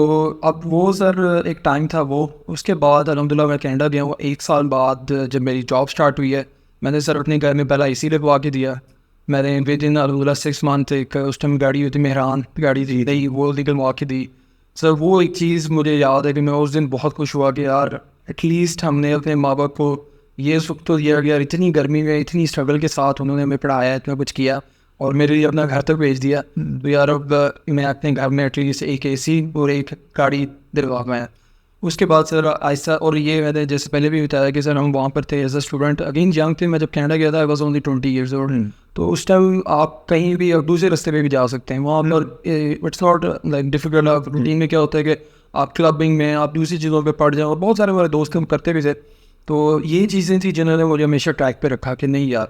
अब वो सर एक टाइम था वो, उसके बाद अलहमदिल्ला मैं कनाडा गया हूँ। 1 साल बाद जब मेरी जॉब स्टार्ट हुई है, मैंने सर अपने घर में पहला AC लगवा के दिया। मैंने विद इन अलहमदिल्ला 6 मंथ एक उस टाइम गाड़ी हुई थी मेहरान गाड़ी थी नहीं, वो निकलवा के दी। सर वो एक चीज़ मुझे याद है कि मैं उस दिन बहुत खुश हुआ कि यार एटलीस्ट हमने अपने माँ बाप को ये सुख तो दिया कि यार इतनी गर्मी में इतनी स्ट्रगल के साथ उन्होंने हमें पढ़ाया, इतना कुछ किया और मेरे लिए अपना घर तक भेज दिया। तो यार अब मैं अपने घर में एटलीस्ट एक AC और एक गाड़ी दिलवा पाया। उसके बाद सर ऐसा, और ये मैंने जैसे पहले भी बताया कि सर हम वहाँ पर थे as a student, again young थे। मैं जब कनाडा गया था I was only 20 years old। तो उस टाइम आप कहीं भी दूसरे रास्ते पे भी जा सकते हैं वहाँ पर। It's not like difficult. आप रूटीन में क्या होता है कि आप क्लबिंग में आप दूसरी चीज़ों पे पढ़ जाओ, और बहुत सारे हमारे दोस्त हम करते भी थे। तो ये चीज़ें थी जिन्होंने मुझे हमेशा ट्रैक पे रखा कि नहीं यार,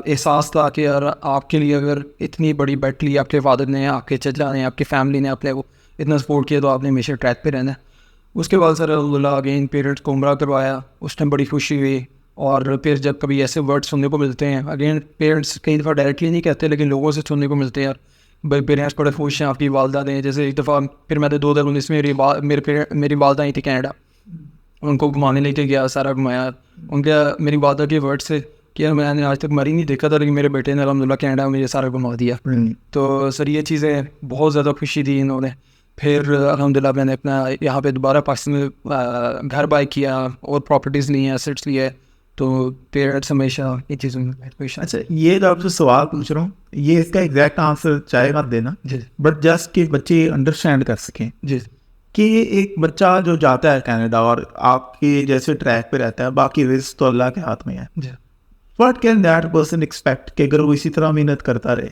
एहसास था कि यार आपके लिए अगर इतनी बड़ी बैट ली आपके फादर ने, आपके चचा ने, आपकी फैमिली ने आपने को इतना सपोर्ट किया, तो आपने हमेशा ट्रैक पे रहना है। उसके बाद सर अल्हम्दुलिल्लाह अगेन पेरेंट्स को उम्रा करवाया, उस टाइम बड़ी खुशी हुई। और फिर जब कभी ऐसे वर्ड सुनने को मिलते हैं, अगेन पेरेंट्स कई दफ़ा डायरेक्टली नहीं कहते लेकिन लोगों से सुनने को मिलते हैं यार भाई पेरेंट्स बड़े खुश हैं आपकी वालदा ने। जैसे एक दफ़ा फिर मैंने 2019 में मेरी वालदा आई थी कनाडा, उनको घुमाने लेके गया, सारा घुमाया। उनके मेरी वालदा के वर्ड से कि यार मैंने आज तक मरी नहीं देखा था, लेकिन मेरे बेटे ने अल्हम्दुलिल्लाह कनाडा में मुझे सारा घुमा दिया। तो सर ये चीज़ें बहुत ज़्यादा खुशी दी इन्होंने। फिर अल्हम्दुलिल्लाह मैंने अपना यहाँ पे दोबारा पाकिस्तान में घर बाय किया और प्रॉपर्टीज़ ली हैं, एसेट्स लिए। तो पेरेंट्स हमेशा ये चीज़ों में खुश हैं। अच्छा, ये जो आपसे सवाल पूछ रहा हूँ ये इसका एग्जैक्ट आंसर चाहे मत देना, जी बट जस्ट कि बच्चे अंडरस्टैंड कर सकें जी कि एक बच्चा जो जाता है कनाडा और आपके जैसे ट्रैक पे रहता है, बाकी रिस्क तो अल्लाह के हाथ में है। जी what can that person expect कि अगर वो इसी तरह मेहनत करता रहे,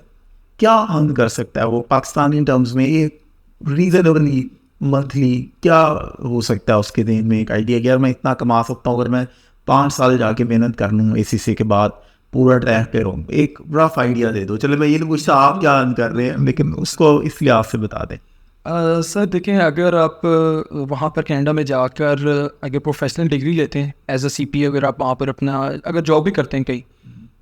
क्या अर्न कर सकता है वो पाकिस्तानी टर्म्स में, एक रीजनेबली मंथली क्या हो सकता है उसके दिन में एक आइडिया कि यार मैं इतना कमा सकता हूँ अगर मैं 5 साल जाके मेहनत कर लूँ ACC के बाद पूरा ट्रैक पे रहूँ। एक रफ आइडिया दे दो। चलो मैं ये नहीं पूछता आप क्या अर्न कर रहे हैं, लेकिन उसको इस लिहाज से बता दें। सर देखें, अगर आप वहाँ पर कनाडा में जाकर अगर प्रोफेशनल डिग्री लेते हैं एज अ CPA, अगर आप वहाँ पर अपना अगर जॉब भी करते हैं कहीं,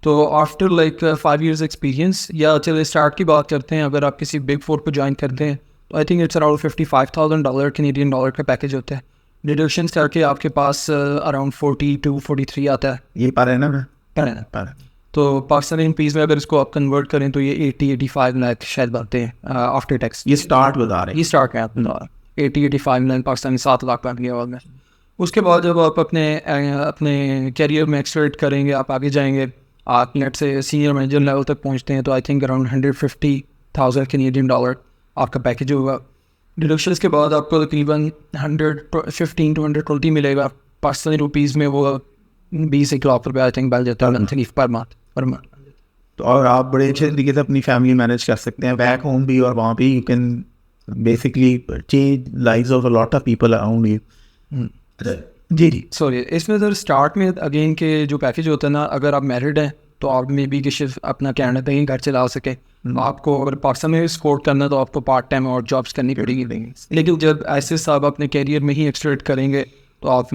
तो आफ्टर लाइक 5 years एक्सपीरियंस, या चले स्टार्ट की बात करते हैं, अगर आप किसी बिग 4 को ज्वाइन करते हैं तो I think it's around $55,000 Canadian dollar का पैकेज होता है। डिडक्शंस करके आपके पास अराउंड 40 to 43 आता है ये पा रहे हैं ना मैं per annum। पा रहे हैं। तो पाकिस्तानी रुपीज़ में अगर इसको आप कन्वर्ट करें तो ये 80-85 लाख शायद बनते हैं आफ्टर टैक्स। ये स्टार्ट बता रहे हैं। ये स्टार्ट है अपना 80-85 लाख पाकिस्तानी 7 लाख बन गया और में। उसके बाद जब आप अपने कैरियर में एक्सलेरेट करेंगे, आप आगे जाएंगे, आप नेट से सीनियर मैनेजर लेवल तक पहुंचते हैं, तो I think around 150,000 Canadian dollar आपका पैकेज होगा। डिडक्शंस के बाद आपको तकरीबन 115 to 120 मिलेगा पाकिस्तानी रुपीज़ में। वो 20 लाख रुपये आई थिंक बन जाता है पर मंथ। तो और आप बड़े अच्छे तरीके से अपनी फैमिली मैनेज कर सकते हैं बैक होम भी, और वहाँ भी you can basically change lives of a lot of people around you. जी जी सॉरी, इसमें सर स्टार्ट में अगेन के जो पैकेज होता है ना, अगर आप मैरिड हैं तो आप मे बी कि सिर्फ अपना कनाडा पे ही घर चला सके। आपको अगर पाकिस्तान में सपोर्ट करना तो आपको पार्ट टाइम और जॉब्स करनी पड़ेगी। लेकिन जब ऐसे साहब अपने कैरियर में ही एक्सलेरेट करेंगे तो आप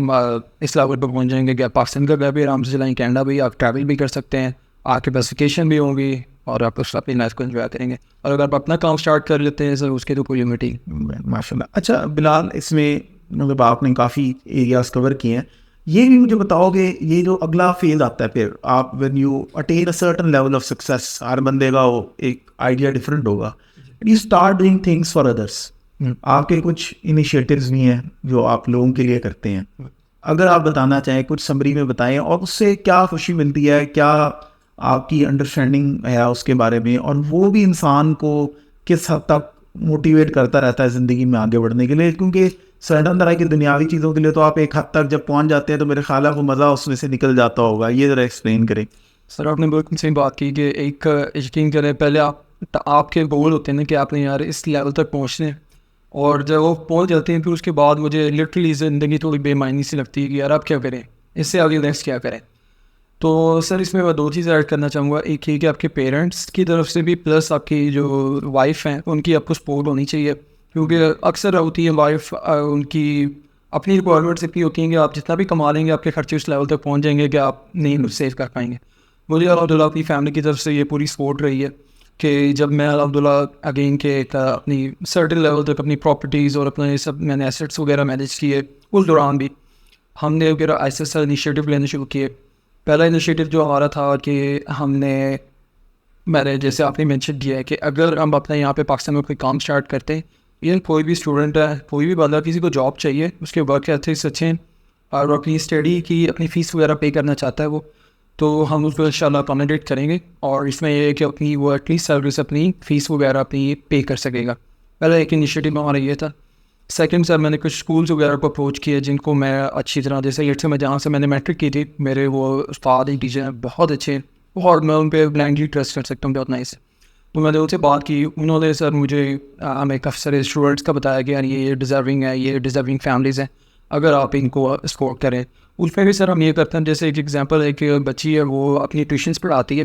इस लेवल पर पहुंच जाएंगे कि आप पाकिस्तान का घर भी आराम से चलाएँ, कनाडा भी आप ट्रैवल भी कर सकते हैं, आपके पास वेकेशन भी होंगी और आप उस अपनी लाइफ को एंजॉय करेंगे। और अगर आप अपना काम स्टार्ट कर लेते हैं सर, उसके तो कोई लिमिट ही। माशाल्लाह। अच्छा बिलाल, इसमें मतलब आपने काफ़ी एरियाज कवर किए हैं, ये भी मुझे बताओगे ये जो अगला फेज आता है फिर आप when you attain a certain level of success, हर बंदे का वो एक आइडिया डिफरेंट होगा, you start doing things for others. आपके कुछ इनिशिएटिव्स भी हैं जो आप लोगों के लिए करते हैं, अगर आप बताना चाहें कुछ समरी में बताएं, और उससे क्या खुशी मिलती है, क्या आपकी अंडरस्टैंडिंग है उसके बारे में, और वो भी इंसान को किस हद तक मोटिवेट करता रहता है ज़िंदगी में आगे बढ़ने के लिए। क्योंकि सर्टन तरह की दुनियावी चीज़ों के लिए तो आप एक हद तक जब पहुंच जाते हैं तो मेरे ख्याल है वो मज़ा उसमें से निकल जाता होगा। ये ज़रा एक्सप्लेन करें। सर आपने बिल्कुल सही बात की कि एक यकीन करें, पहले आपके गोल होते हैं ना कि आपने यार इस लेवल तक पहुँचने हैं, और जब वो पहुँच जाते हैं फिर उसके बाद मुझे लिटरली ज़िंदगी थोड़ी बेमायनी सी लगती है कि यार आप क्या करें, इससे आगे नेक्स्ट क्या करें। तो सर इसमें मैं 2 चीज़ ऐड करना चाहूँगा। एक ये कि आपके पेरेंट्स की तरफ से भी, प्लस आपकी जो वाइफ हैं उनकी आपको सपोर्ट होनी चाहिए, क्योंकि अक्सर होती है वाइफ उनकी अपनी रिक्वायरमेंट्स इतनी होती हैं कि आप जितना भी कमा लेंगे आपके खर्चे उस लेवल तक पहुंच जाएंगे कि आप नहीं सेव कर पाएंगे। मुझे अल्हम्दुलिल्लाह अपनी फैमिली की तरफ से ये पूरी सपोर्ट रही है कि जब मैं अल्हम्दुलिल्लाह अगेन के अपनी सर्टेन लेवल तक अपनी प्रॉपर्टीज़ और अपने सब मैंने एसेट्स वगैरह मैनेज किए, उस दौरान भी हमने वगैरह ऐसे इनिशिएटिव लेने शुरू किए। पहला इनिशिएटिव जो हमारा था कि मैंने जैसे आपने मेंशन किया है कि अगर हम अपने यहाँ पे पाकिस्तान में कोई काम स्टार्ट करते हैं, या कोई भी स्टूडेंट है, कोई भी बंदा किसी को जॉब चाहिए, उसके वर्क एथिक्स अच्छे हैं और अपनी स्टडी की अपनी फ़ीस वगैरह पे करना चाहता है वो, तो हम उसको इंशाल्लाह अकोमोडेट करेंगे। और इसमें यह है कि अपनी वो एटलीस्ट सर्विस अपनी फ़ीस वगैरह अपनी पे कर सकेगा। पहला एक इनिशिएटिव हमारा ये था। सेकंड सर, मैंने कुछ स्कूल्स वगैरह को अप्रोच किया जिनको मैं अच्छी तरह, जैसे एट से मैं जहाँ से मैंने मैट्रिक की थी, मेरे वो उस्ताद एक टीचर हैं बहुत अच्छे हैं और मैं उन पर ब्लाइंडली ट्रस्ट कर सकता हूँ, बहुत नाइस। तो मैंने उनसे बात की, उन्होंने सर मुझे हमें काफ़ी सारे स्टूडेंट्स का बताया कि यार ये डिज़र्विंग है, ये डिज़र्विंग फैमिलीज़ हैं, अगर आप इनको सपोर्ट करें। उसमें भी सर हम ये करते हैं, जैसे एक एग्जांपल है कि बच्ची है वो अपनी ट्यूशन्स पढ़ाती है,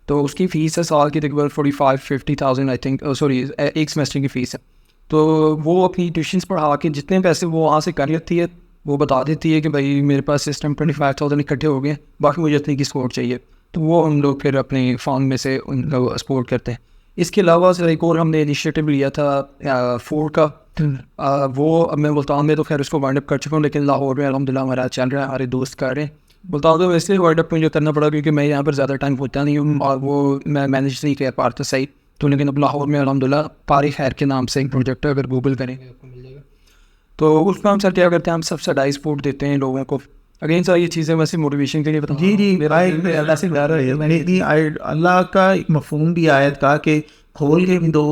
तो उसकी फ़ीस है साल की तकरीबन 45-50,000 आई थिंक, सॉरी एक सेमेस्टर की फ़ीस है। तो वो अपनी ट्यूशन्स पढ़ा के जितने पैसे वो वहाँ से कर लेती है, वो बता देती है कि भाई मेरे पास सिस्टम 25,000 इकट्ठे हो गए, बाकी मुझे इतनी की सपोर्ट चाहिए, तो वो हम लोग फिर अपने फंड में से उनको सपोर्ट करते हैं। इसके अलावा सर एक और हमने इनिशिएटिव लिया था फूड का। वो अब मैं मुल्तान में तो खैर उसको वाइंड अप कर चुका हूँ, लेकिन लाहौर में अल्हम्दुलिल्लाह हमारा चल रहा है, हमारे दोस्त कर रहे हैं। मुल्तान तो वैसे वाइंड अप मुझे करना पड़ा क्योंकि मैं यहाँ पर ज़्यादा टाइम होता नहीं हूँ और वो मैं मैनेज नहीं कर पाता सही, तो लेकिन अब लाहौर में अल्हम्दुलिल्लाह पारी खैर के नाम से एक प्रोजेक्ट है, अगर गूगल करेंगे आपको मिल जाएगा। तो उसमें हम सर क्या करते हैं, हम सब्सिडाइज फूड देते हैं लोगों को। अगेन सर ये चीज़ें वैसे मोटिवेशन के लिए बताऊँ। जी अल्लाह से डर है, मैंने अल्लाह का एक मफहूम भी आयत का कि खोल के भी दो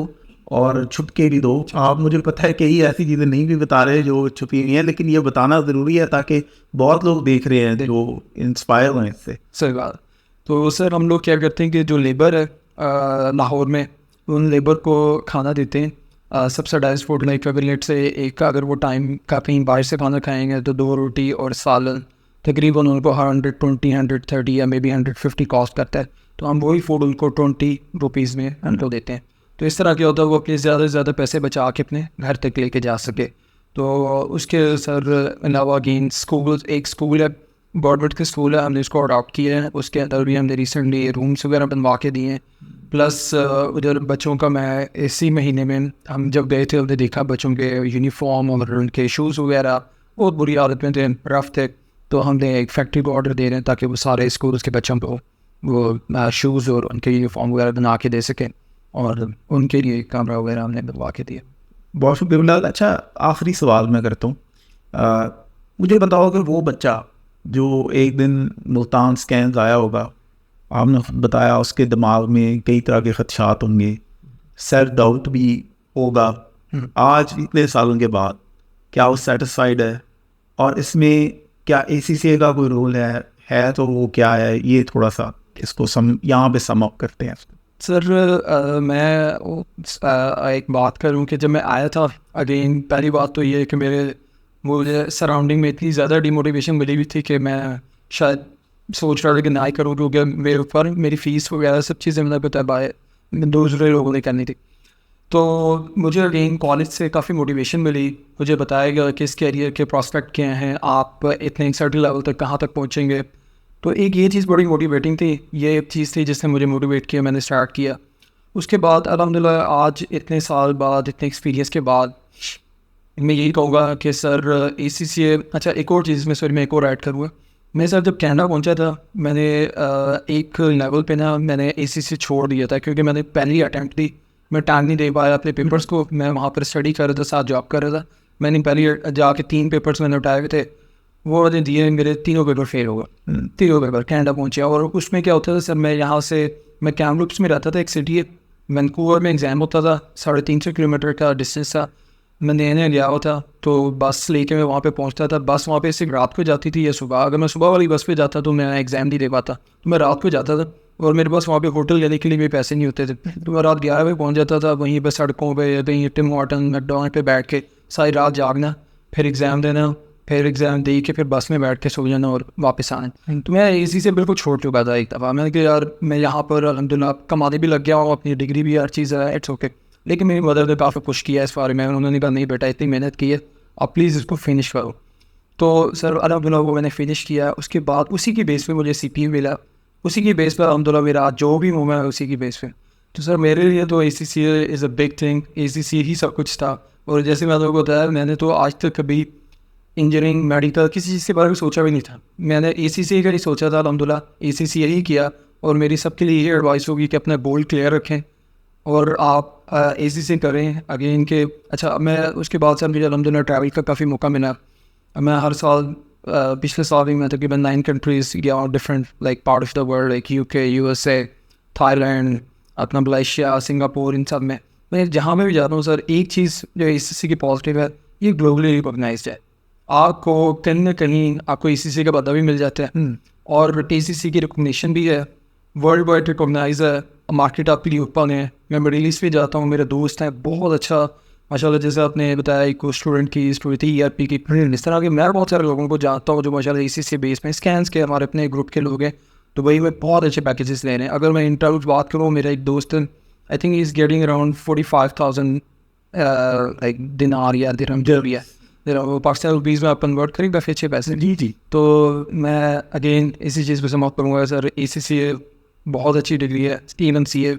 और छुप के भी दो। आप मुझे पता है कई ऐसी चीज़ें नहीं भी बता रहे जो छुपी हुई हैं, लेकिन ये बताना ज़रूरी है ताकि बहुत लोग देख रहे हैं जो इंस्पायर हुए इससे। सही बात। तो सर हम लोग क्या करते हैं कि जो लेबर है लाहौर में, उन लेबर को खाना देते हैं सब्सिडाइज फूड, लाइक अगर लेट से एक अगर वो टाइम का कहीं बाहर से खाना खाएंगे तो 2 रोटी और सालन तकरीबन उनको 120, 130 या मे बी 150 कॉस्ट करता है, तो हम वही फूड उनको 20 रुपीज़ में उनको देते हैं। तो इस तरह क्या होता है, वो अपने ज़्यादा से ज़्यादा पैसे बचा के अपने घर तक लेके जा सके। तो उसके सर अलावा अगेन स्कूल, एक स्कूल है गवर्नमेंट का स्कूल है, हमने इसको अडॉप्ट किया है, उसके अंदर भी हमने रिसेंटली रूम्स वगैरह बनवा के दिए हैं। प्लस उधर बच्चों का मैं इसी महीने में हम जब गए थे हमने देखा बच्चों के यूनिफॉर्म और उनके शूज़ वगैरह बहुत बुरी हालत में थे, रफ थे, तो हमने एक फैक्ट्री को ऑर्डर दे रहे हैं ताकि वो सारे स्कूल्स के बच्चों को वो शूज़ और उनके यूनिफॉर्म वगैरह बना के दे सकें, और उनके लिए कैमरा वगैरह हमने बनवा के दिए। बहुत शुक्रिया। अच्छा, आखिरी सवाल मैं करता हूँ, मुझे बताओ कि वो बच्चा जो एक दिन मुल्तान स्कैन आया होगा, आपने बताया उसके दिमाग में कई तरह के खदशात होंगे, सेल्फ डाउट भी होगा, आज इतने सालों के बाद क्या वो सेटिस्फाइड है, और इसमें क्या ACCA का कोई रोल है तो वो क्या है, ये थोड़ा सा इसको यहाँ पे सम अप करते हैं। सर मैं एक बात करूं कि जब मैं आया था, अगेन पहली बात तो ये है कि मुझे सराउंडिंग में इतनी ज़्यादा डिमोटिवेशन मिली हुई थी कि मैं शायद सोच रहा था कि ना ही करूँ, क्योंकि मेरे ऊपर मेरी फ़ीस वगैरह सब चीज़ें मतलब तबाह दूसरे लोगों ने करनी थी। तो मुझे अगेन कॉलेज से काफ़ी मोटिवेशन मिली, मुझे बताया गया कि इस कैरियर के प्रॉस्पेक्ट क्या हैं, आप इतने सर्टेन लेवल तक कहाँ तक पहुँचेंगे। तो एक ये चीज़ बड़ी मोटिवेटिंग थी, ये एक चीज़ थी जिसने मुझे मोटिवेट किया, मैंने स्टार्ट किया। उसके बाद अल्हम्दुलिल्लाह आज इतने साल बाद, इतने एक्सपीरियंस के बाद मैं यही कहूँगा कि सर ACCA, अच्छा एक और चीज़ में सर मैं एक और ऐड करूँगा, मैं सर जब कनाडा पहुँचा था मैंने एक लेवल पे ना मैंने ACCA छोड़ दिया था क्योंकि मैंने पहली अटैम्प्ट दी, मैं टाइम नहीं दे पाया अपने पेपर्स को, मैं वहाँ पर स्टडी कर रहा था, साथ जॉब कर रहा था। मैंने पहले जाके 3 पेपर्स मैंने उठाए हुए थे, वो मैंने दिए, मेरे 3 पेपर फेल हो गए, 3 पेपर कनाडा पहुँचे। और उसमें क्या होता था सर, मैं यहाँ से मैं कैमरूप्स में रहता था, एक सिटी है वैंकूवर में, एग्ज़ाम होता था, 350 किलोमीटर का डिस्टेंस था, मैं नया गया हुआ था, तो बस लेके मैं वहाँ पे पहुँचता था। बस वहाँ पे सिर्फ रात को जाती थी या सुबह, अगर मैं सुबह वाली बस पे जाता तो मैं एग्ज़ाम नहीं दे पाता, तो मैं रात को जाता था, और मेरे पास वहाँ पे होटल लेने के लिए भी पैसे नहीं होते थे, तो मैं रात 11 बजे पहुँच जाता था, वहीं पर सड़कों पर कहीं टिम हॉर्टन मैकडॉनल्ड पे बैठ के सारी रात जागना, फिर एग्ज़ाम देना, फिर एग्ज़ाम दे के फिर बस में बैठ के सो जाना और वापस आना। तो मैं इसी से बिल्कुल छोड़ चुका था एक दफ़ा, मैंने कहा यार मैं यहाँ पर अल्हम्दुलिल्लाह कमाने भी लग गया हूँ, अपनी डिग्री भी हर चीज़ है, इट्स ओके। लेकिन मेरी मदर ने काफ़ी पुश किया इस बारे में, उन्होंने कहा नहीं बेटा इतनी मेहनत की है, आप प्लीज़ इसको फिनिश करो। तो सर अलहमदिल्ला वो मैंने फिनिश किया। उसके बाद उसी की बेस पे मुझे CPU मिला, उसी की बेस पर अलहमदिल्ला मेरा जो भी मूव है उसी की बेस पे। तो सर मेरे लिए तो ACCA is a big thing, ACCA ही सब कुछ था। और जैसे मैं आपको बताया, मैंने तो आज तक कभी इंजीनियरिंग, मेडिकल किसी चीज़ के बारे में सोचा भी नहीं था। मैंने ACCA का ही सोचा था, अलहमदिल्ला ACCA ही किया। और मेरी सबके लिए ये एडवाइस होगी कि अपना गोल क्लियर रखें और आप ACCA करें अगेन के। अच्छा, मैं उसके बाद सर मुझे अलहमदिल्ला ट्रैवल का काफ़ी मौका मिला। मैं हर साल पिछले साल भी मैं तकरीबन 9 कंट्रीज़ गया, different like part of the world, like UK, USA, Thailand, अपना मलेशिया, सिंगापुर, इन सब में मैं जहाँ में भी जाता हूँ सर, एक चीज़ जो ACCA की पॉजिटिव है, ये ग्लोबली रिकॉग्नाइज्ड है। आपको कहीं ना कहीं आपको ACCA का बंदा भी मिल जाता है और ACCA की रिकॉग्निशन भी है, वर्ल्ड वाइड रिकॉग्नाइज है, मार्केट आपके लिए ओपन है। मैं मिडिल ईस्ट भी जाता हूँ, मेरे दोस्त हैं बहुत अच्छा माशाल्लाह, जैसे आपने बताया एक स्टूडेंट की स्टोरी थी ERP की, इस तरह के मैं बहुत सारे लोगों को जानता हूँ जो माशाल्लाह ACCA बेस में स्कैन्स के हमारे अपने ग्रुप के लोग हैं, तो वही में बहुत अच्छे पैकेजेस ले रहे हैं। अगर मैं इंटरव्यू की बात करूँ, मेरा एक दोस्त I think is getting around 45,000 like दिनार या दिरहम जो भी है, वो पाकिस्तान रुपीज़ में आप कन्वर्ट करें काफ़ी अच्छे पैसे। जी। तो मैं अगेन इसी चीज़ पर समाप्त करूँगा सर, ACCA बहुत अच्छी डिग्री है, TNCA,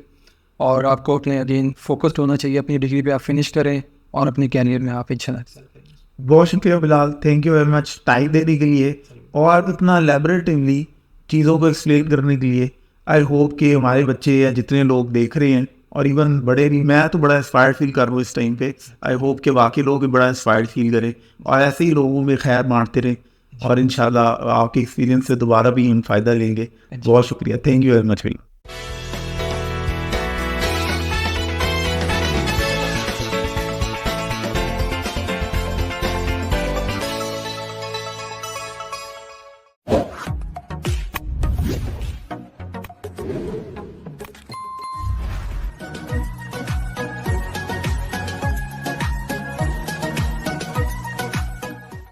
और आपको अपने अगेन फोकस्ड होना चाहिए अपनी डिग्री पे, आप फिनिश करें और अपने कैरियर में आप अच्छा लगें। बहुत शुक्रिया Bilal, thank you very much time देने के लिए और इतना लैबोरेटिवली चीज़ों को एक्सप्लेन करने के लिए। आई होप कि हमारे बच्चे या जितने लोग देख रहे हैं और इवन बड़े भी, मैं तो बड़ा इंस्पायर्ड फील कर रहा हूँ इस टाइम पे। आई होप कि बाकी लोग भी बड़ा इंस्पायर्ड फील करें और ऐसे ही लोगों में खैर बांटते रहें और इंशाल्लाह आपके एक्सपीरियंस से दोबारा भी हम फ़ायदा लेंगे। बहुत शुक्रिया, थैंक यू वेरी मच भाई।